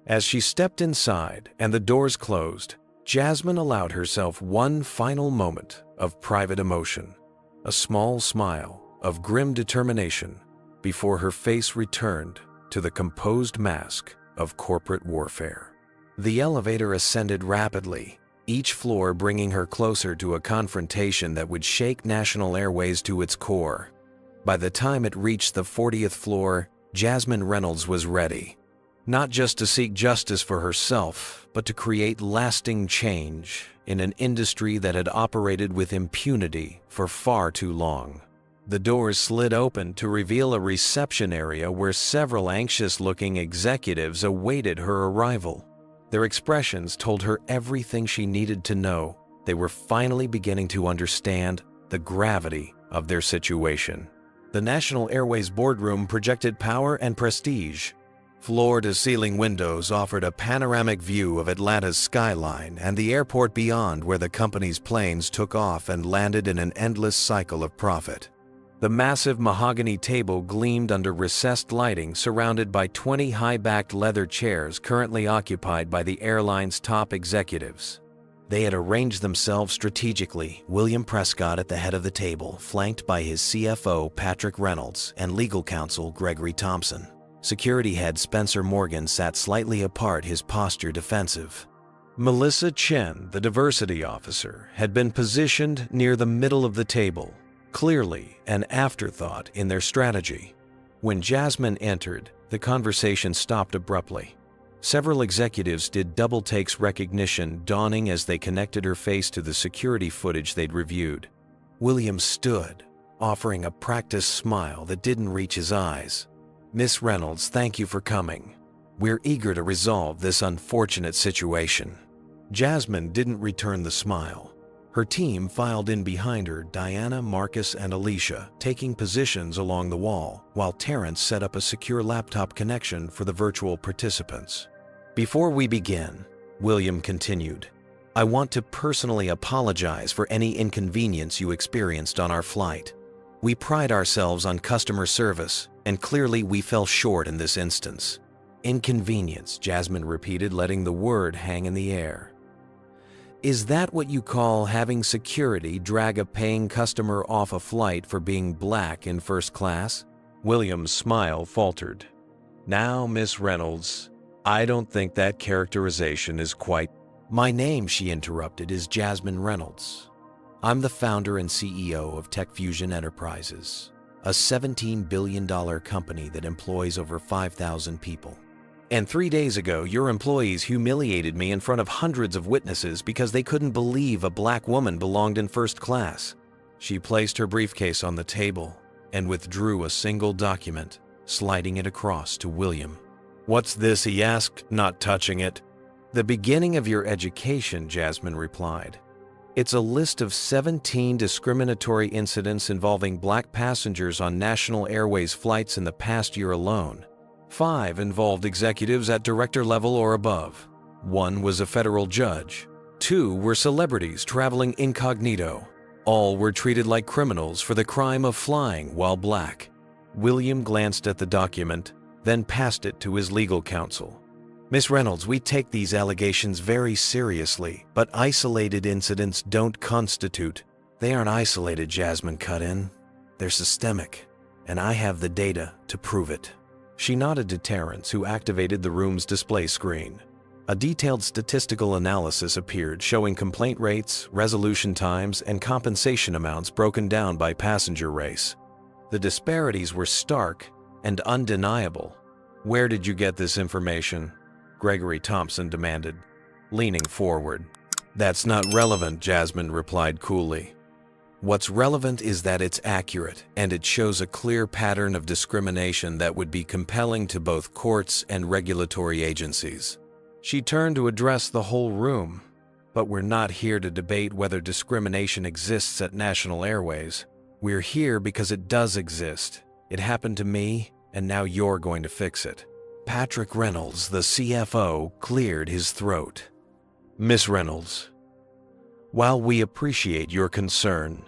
As she stepped inside and the doors closed, Jasmine allowed herself one final moment of private emotion, a small smile of grim determination before her face returned to the composed mask of corporate warfare. The elevator ascended rapidly, each floor bringing her closer to a confrontation that would shake National Airways to its core. By the time it reached the 40th floor, Jasmine Reynolds was ready, not just to seek justice for herself, but to create lasting change in an industry that had operated with impunity for far too long. The doors slid open to reveal a reception area where several anxious-looking executives awaited her arrival. Their expressions told her everything she needed to know. They were finally beginning to understand the gravity of their situation. The National Airways boardroom projected power and prestige. Floor-to-ceiling windows offered a panoramic view of Atlanta's skyline and the airport beyond, where the company's planes took off and landed in an endless cycle of profit. The massive mahogany table gleamed under recessed lighting, surrounded by 20 high-backed leather chairs currently occupied by the airline's top executives. They had arranged themselves strategically, William Prescott at the head of the table, flanked by his CFO Patrick Reynolds and legal counsel Gregory Thompson. Security head Spencer Morgan sat slightly apart, his posture defensive. Melissa Chen, the diversity officer, had been positioned near the middle of the table, clearly an afterthought in their strategy. When Jasmine entered, the conversation stopped abruptly. Several executives did double takes, recognition dawning as they connected her face to the security footage they'd reviewed. William stood, offering a practiced smile that didn't reach his eyes. "Miss Reynolds, thank you for coming. We're eager to resolve this unfortunate situation." Jasmine didn't return the smile. Her team filed in behind her, Diana, Marcus, and Alicia, taking positions along the wall, while Terrence set up a secure laptop connection for the virtual participants. "Before we begin," William continued, "I want to personally apologize for any inconvenience you experienced on our flight. We pride ourselves on customer service, and clearly we fell short in this instance." "Inconvenience," Jasmine repeated, letting the word hang in the air. "Is that what you call having security drag a paying customer off a flight for being black in first class?" William's smile faltered. "Now, Miss Reynolds, I don't think that characterization is quite—" "My name," she interrupted, "is Jasmine Reynolds. I'm the founder and CEO of Tech Fusion Enterprises, a $17 billion company that employs over 5,000 people. And 3 days ago, your employees humiliated me in front of hundreds of witnesses because they couldn't believe a black woman belonged in first class." She placed her briefcase on the table and withdrew a single document, sliding it across to William. "What's this?" he asked, not touching it. "The beginning of your education," Jasmine replied. "It's a list of 17 discriminatory incidents involving black passengers on National Airways flights in the past year alone. 5 involved executives at director level or above. 1 was a federal judge. 2 were celebrities traveling incognito. All were treated like criminals for the crime of flying while black. William glanced at the document, then passed it to his legal counsel. Miss Reynolds, we take these allegations very seriously, but isolated incidents don't constitute. They aren't isolated, Jasmine cut in. They're systemic, and I have the data to prove it. She nodded to Terrence, who activated the room's display screen. A detailed statistical analysis appeared showing complaint rates, resolution times, and compensation amounts broken down by passenger race. The disparities were stark and undeniable. Where did you get this information? Gregory Thompson demanded, leaning forward. That's not relevant, Jasmine replied coolly. What's relevant is that it's accurate, and it shows a clear pattern of discrimination that would be compelling to both courts and regulatory agencies. She turned to address the whole room. But we're not here to debate whether discrimination exists at National Airways. We're here because it does exist. It happened to me, and now you're going to fix it. Patrick Reynolds, the CFO, cleared his throat. Miss Reynolds, while we appreciate your concern,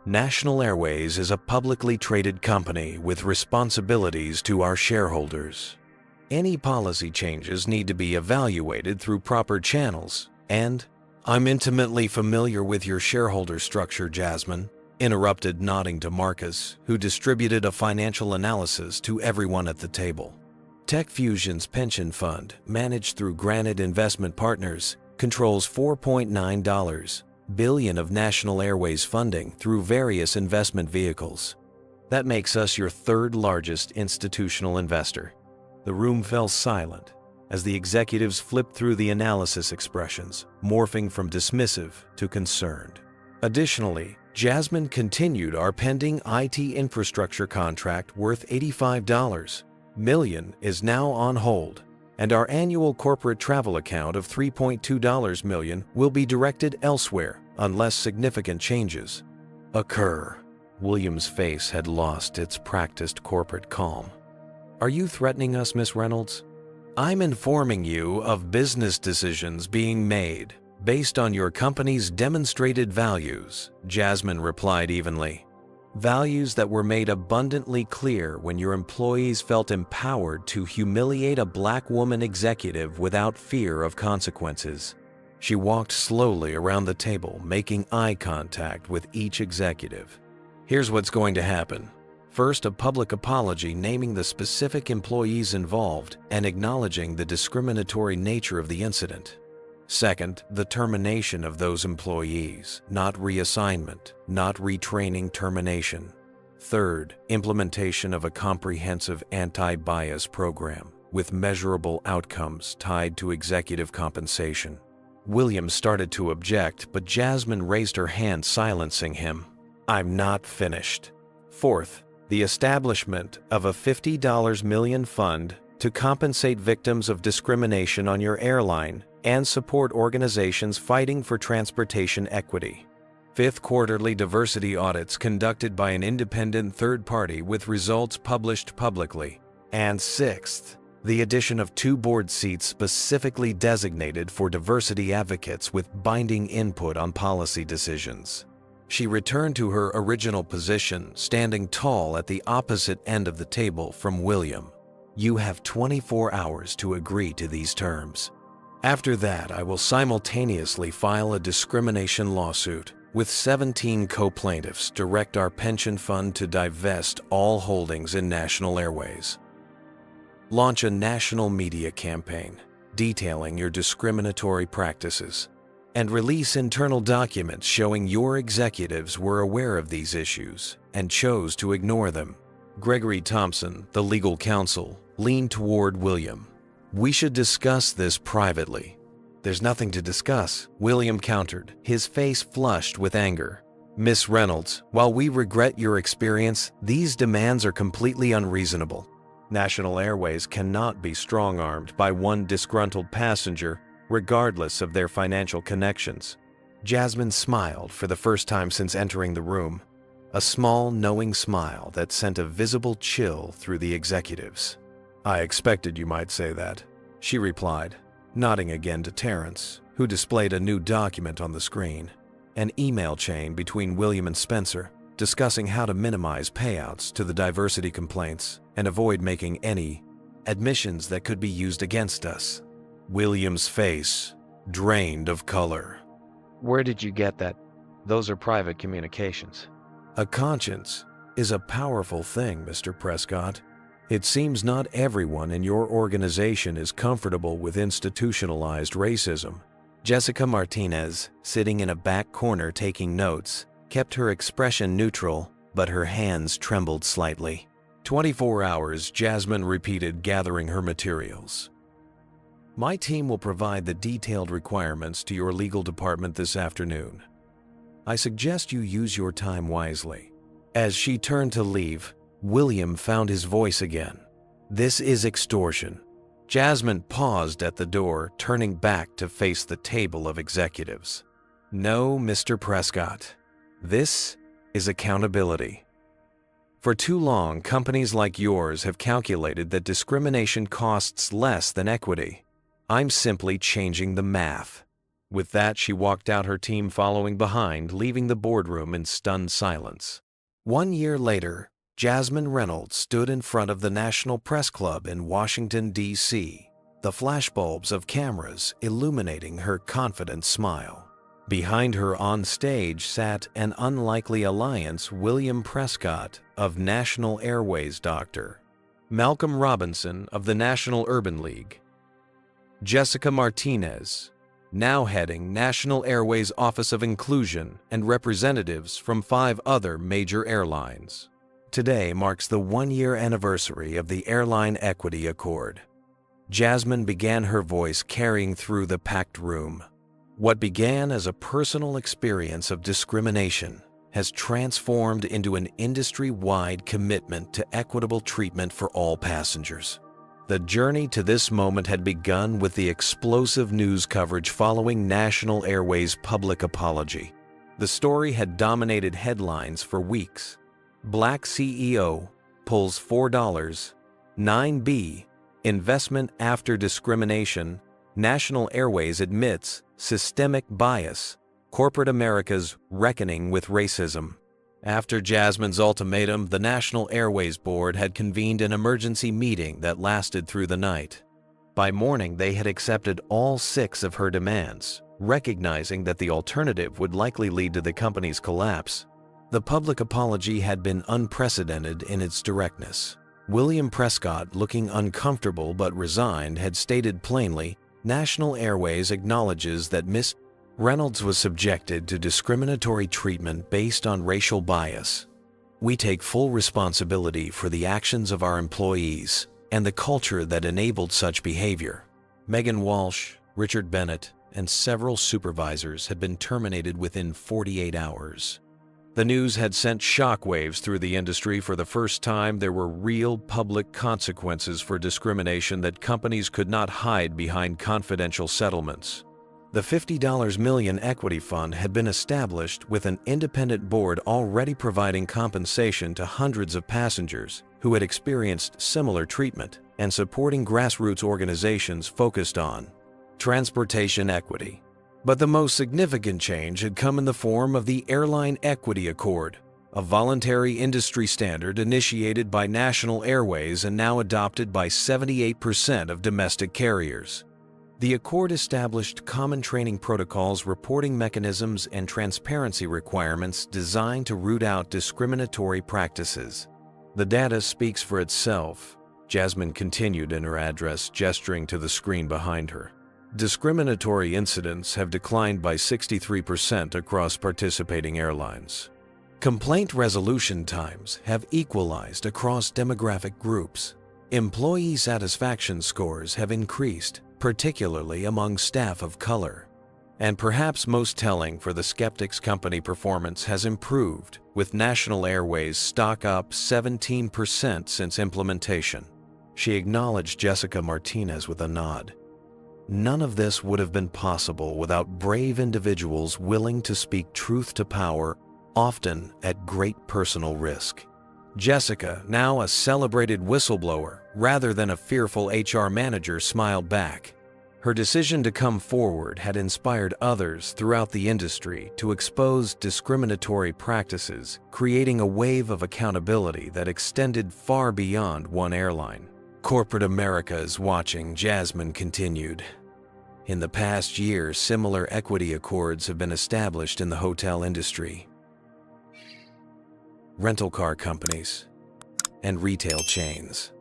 National Airways is a publicly traded company with responsibilities to our shareholders. Any policy changes need to be evaluated through proper channels, and I'm intimately familiar with your shareholder structure, Jasmine, interrupted, nodding to Marcus, who distributed a financial analysis to everyone at the table. Tech Fusion's pension fund, managed through Granite Investment Partners, controls $4.9 billion of National Airways funding through various investment vehicles. That makes us your third largest institutional investor. The room fell silent as the executives flipped through the analysis expressions, morphing from dismissive to concerned. Additionally, Jasmine continued, our pending IT infrastructure contract worth $85 million is now on hold, and our annual corporate travel account of $3.2 million will be directed elsewhere unless significant changes occur. William's face had lost its practiced corporate calm. Are you threatening us, Miss Reynolds? I'm informing you of business decisions being made based on your company's demonstrated values, Jasmine replied evenly. Values that were made abundantly clear when your employees felt empowered to humiliate a black woman executive without fear of consequences. She walked slowly around the table, making eye contact with each executive. Here's what's going to happen. First, a public apology naming the specific employees involved and acknowledging the discriminatory nature of the incident. Second, the termination of those employees, not reassignment, not retraining, termination. Third, implementation of a comprehensive anti-bias program with measurable outcomes tied to executive compensation. William started to object, but Jasmine raised her hand, silencing him. I'm not finished. Fourth, the establishment of a $50 million fund to compensate victims of discrimination on your airline and support organizations fighting for transportation equity. Fifth, quarterly diversity audits conducted by an independent third party with results published publicly. And sixth, the addition of 2 board seats specifically designated for diversity advocates with binding input on policy decisions. She returned to her original position, standing tall at the opposite end of the table from William. You have 24 hours to agree to these terms. After that, I will simultaneously file a discrimination lawsuit with 17 co-plaintiffs, direct our pension fund to divest all holdings in National Airways. Launch a national media campaign detailing your discriminatory practices, and release internal documents showing your executives were aware of these issues and chose to ignore them. Gregory Thompson, the legal counsel, leaned toward William. We should discuss this privately. There's nothing to discuss, William countered, his face flushed with anger. Miss Reynolds, while we regret your experience, these demands are completely unreasonable. National Airways cannot be strong-armed by one disgruntled passenger, regardless of their financial connections. Jasmine smiled for the first time since entering the room, a small, knowing smile that sent a visible chill through the executives. I expected you might say that, she replied, nodding again to Terrence, who displayed a new document on the screen. an email chain between William and Spencer, discussing how to minimize payouts to the diversity complaints and avoid making any admissions that could be used against us. William's face drained of color. Where did you get that? Those are private communications. A conscience is a powerful thing, Mr. Prescott. It seems not everyone in your organization is comfortable with institutionalized racism. Jessica Martinez, sitting in a back corner taking notes, kept her expression neutral, but her hands trembled slightly. 24 hours, Jasmine repeated, gathering her materials. My team will provide the detailed requirements to your legal department this afternoon. I suggest you use your time wisely. As she turned to leave, William found his voice again. This is extortion. Jasmine paused at the door, turning back to face the table of executives. No, Mr. Prescott. This is accountability. For too long, companies like yours have calculated that discrimination costs less than equity. I'm simply changing the math. With that, she walked out, her team following behind, leaving the boardroom in stunned silence. 1 year later, Jasmine Reynolds stood in front of the National Press Club in Washington, D.C., the flashbulbs of cameras illuminating her confident smile. Behind her on stage sat an unlikely alliance: William Prescott of National Airways, Dr. Malcolm Robinson of the National Urban League, Jessica Martinez, now heading National Airways Office of Inclusion, and representatives from 5 other major airlines. Today marks the 1-year anniversary of the Airline Equity Accord. Jasmine began, her voice carrying through the packed room. What began as a personal experience of discrimination has transformed into an industry-wide commitment to equitable treatment for all passengers. The journey to this moment had begun with the explosive news coverage following National Airways' public apology. The story had dominated headlines for weeks. Black CEO pulls $4.9 investment after discrimination. National Airways admits systemic bias. Corporate America's reckoning with racism. After Jasmine's ultimatum, the National Airways Board had convened an emergency meeting that lasted through the night. By morning, they had accepted all 6 of her demands, recognizing that the alternative would likely lead to the company's collapse. The public apology had been unprecedented in its directness. William Prescott, looking uncomfortable but resigned, had stated plainly, "National Airways acknowledges that Ms. Reynolds was subjected to discriminatory treatment based on racial bias. We take full responsibility for the actions of our employees and the culture that enabled such behavior." Megan Walsh, Richard Bennett, and several supervisors had been terminated within 48 hours. The news had sent shockwaves through the industry. For the first time, there were real public consequences for discrimination that companies could not hide behind confidential settlements. The $50 million equity fund had been established, with an independent board already providing compensation to hundreds of passengers who had experienced similar treatment, and supporting grassroots organizations focused on transportation equity. But the most significant change had come in the form of the Airline Equity Accord, a voluntary industry standard initiated by National Airways and now adopted by 78% of domestic carriers. The Accord established common training protocols, reporting mechanisms, and transparency requirements designed to root out discriminatory practices. The data speaks for itself, Jasmine continued in her address, gesturing to the screen behind her. Discriminatory incidents have declined by 63% across participating airlines. Complaint resolution times have equalized across demographic groups. Employee satisfaction scores have increased, particularly among staff of color. And perhaps most telling for the skeptics, company performance has improved, with National Airways stock up 17% since implementation. She acknowledged Jessica Martinez with a nod. None of this would have been possible without brave individuals willing to speak truth to power, often at great personal risk. Jessica, now a celebrated whistleblower rather than a fearful HR manager, smiled back. Her decision to come forward had inspired others throughout the industry to expose discriminatory practices, creating a wave of accountability that extended far beyond one airline. Corporate America is watching, Jasmine continued. In the past year, similar equity accords have been established in the hotel industry, rental car companies, and retail chains.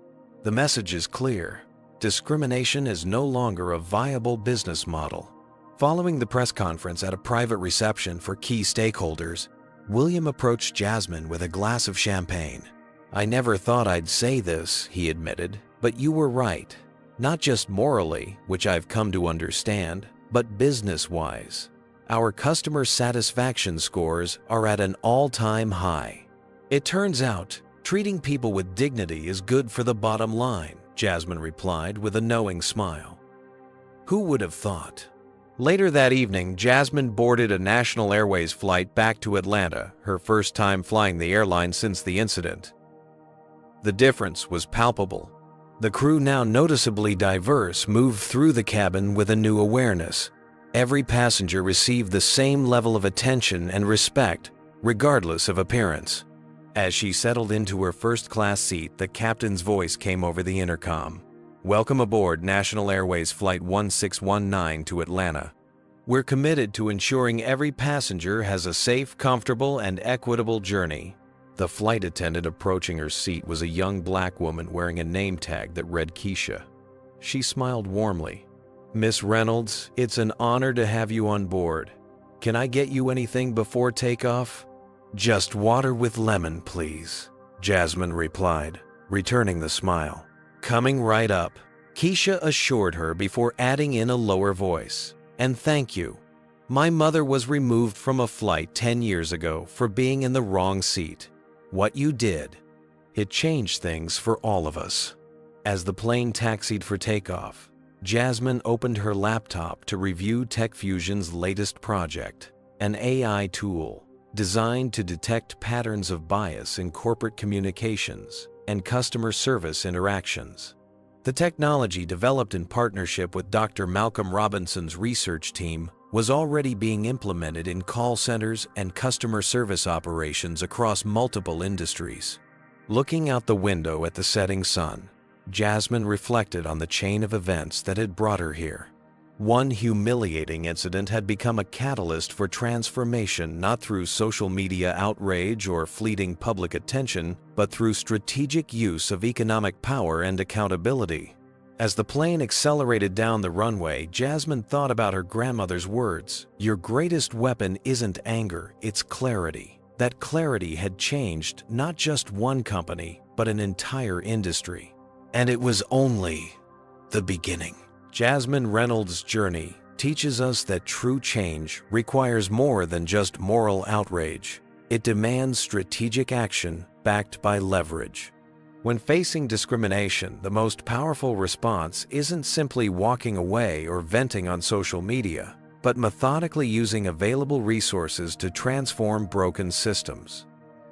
The message is clear. Discrimination is no longer a viable business model. Following the press conference at a private reception for key stakeholders, William approached Jasmine with a glass of champagne. "I never thought I'd say this," he admitted, "but you were right. Not just morally, which I've come to understand, but business-wise. Our customer satisfaction scores are at an all-time high. It turns out, treating people with dignity is good for the bottom line," Jasmine replied with a knowing smile. Who would have thought? Later that evening, Jasmine boarded a National Airways flight back to Atlanta, her first time flying the airline since the incident. The difference was palpable. The crew, now noticeably diverse, moved through the cabin with a new awareness. Every passenger received the same level of attention and respect, regardless of appearance. As she settled into her first-class seat, the captain's voice came over the intercom. "Welcome aboard National Airways Flight 1619 to Atlanta. We're committed to ensuring every passenger has a safe, comfortable, and equitable journey." The flight attendant approaching her seat was a young black woman wearing a name tag that read Keisha. She smiled warmly. "Miss Reynolds, it's an honor to have you on board. Can I get you anything before takeoff?" "Just water with lemon, please," Jasmine replied, returning the smile. "Coming right up," Keisha assured her before adding in a lower voice. "And thank you. My mother was removed from a flight 10 years ago for being in the wrong seat. What you did, it changed things for all of us." As the plane taxied for takeoff, Jasmine opened her laptop to review TechFusion's latest project, an AI tool designed to detect patterns of bias in corporate communications and customer service interactions. The technology, developed in partnership with Dr. Malcolm Robinson's research team, was already being implemented in call centers and customer service operations across multiple industries. Looking out the window at the setting sun, Jasmine reflected on the chain of events that had brought her here. One humiliating incident had become a catalyst for transformation, not through social media outrage or fleeting public attention, but through strategic use of economic power and accountability. As the plane accelerated down the runway, Jasmine thought about her grandmother's words, "Your greatest weapon isn't anger, it's clarity." That clarity had changed not just one company, but an entire industry. And it was only the beginning. Jasmine Reynolds' journey teaches us that true change requires more than just moral outrage. It demands strategic action backed by leverage. When facing discrimination, the most powerful response isn't simply walking away or venting on social media, but methodically using available resources to transform broken systems.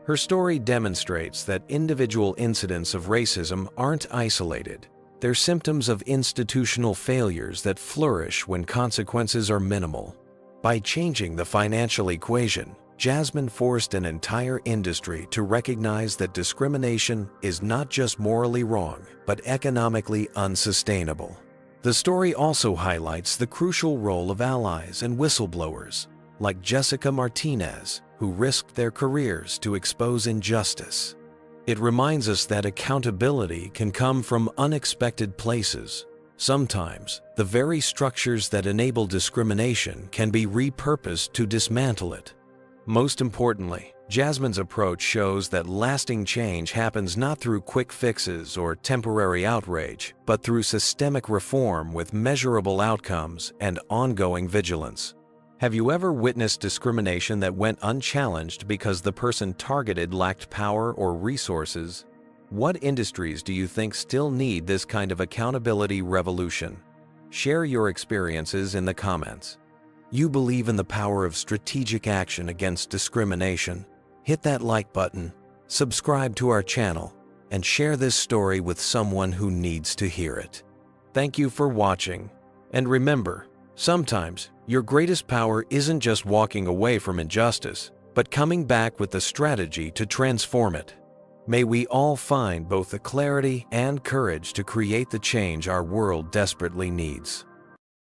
Her story demonstrates that individual incidents of racism aren't isolated. They're symptoms of institutional failures that flourish when consequences are minimal. By changing the financial equation, Jasmine forced an entire industry to recognize that discrimination is not just morally wrong, but economically unsustainable. The story also highlights the crucial role of allies and whistleblowers, like Jessica Martinez, who risked their careers to expose injustice. It reminds us that accountability can come from unexpected places. Sometimes, the very structures that enable discrimination can be repurposed to dismantle it. Most importantly, Jasmine's approach shows that lasting change happens not through quick fixes or temporary outrage, but through systemic reform with measurable outcomes and ongoing vigilance. Have you ever witnessed discrimination that went unchallenged because the person targeted lacked power or resources? What industries do you think still need this kind of accountability revolution? Share your experiences in the comments. You believe in the power of strategic action against discrimination? Hit that like button, subscribe to our channel, and share this story with someone who needs to hear it. Thank you for watching. And remember, sometimes your greatest power isn't just walking away from injustice, but coming back with the strategy to transform it. May we all find both the clarity and courage to create the change our world desperately needs.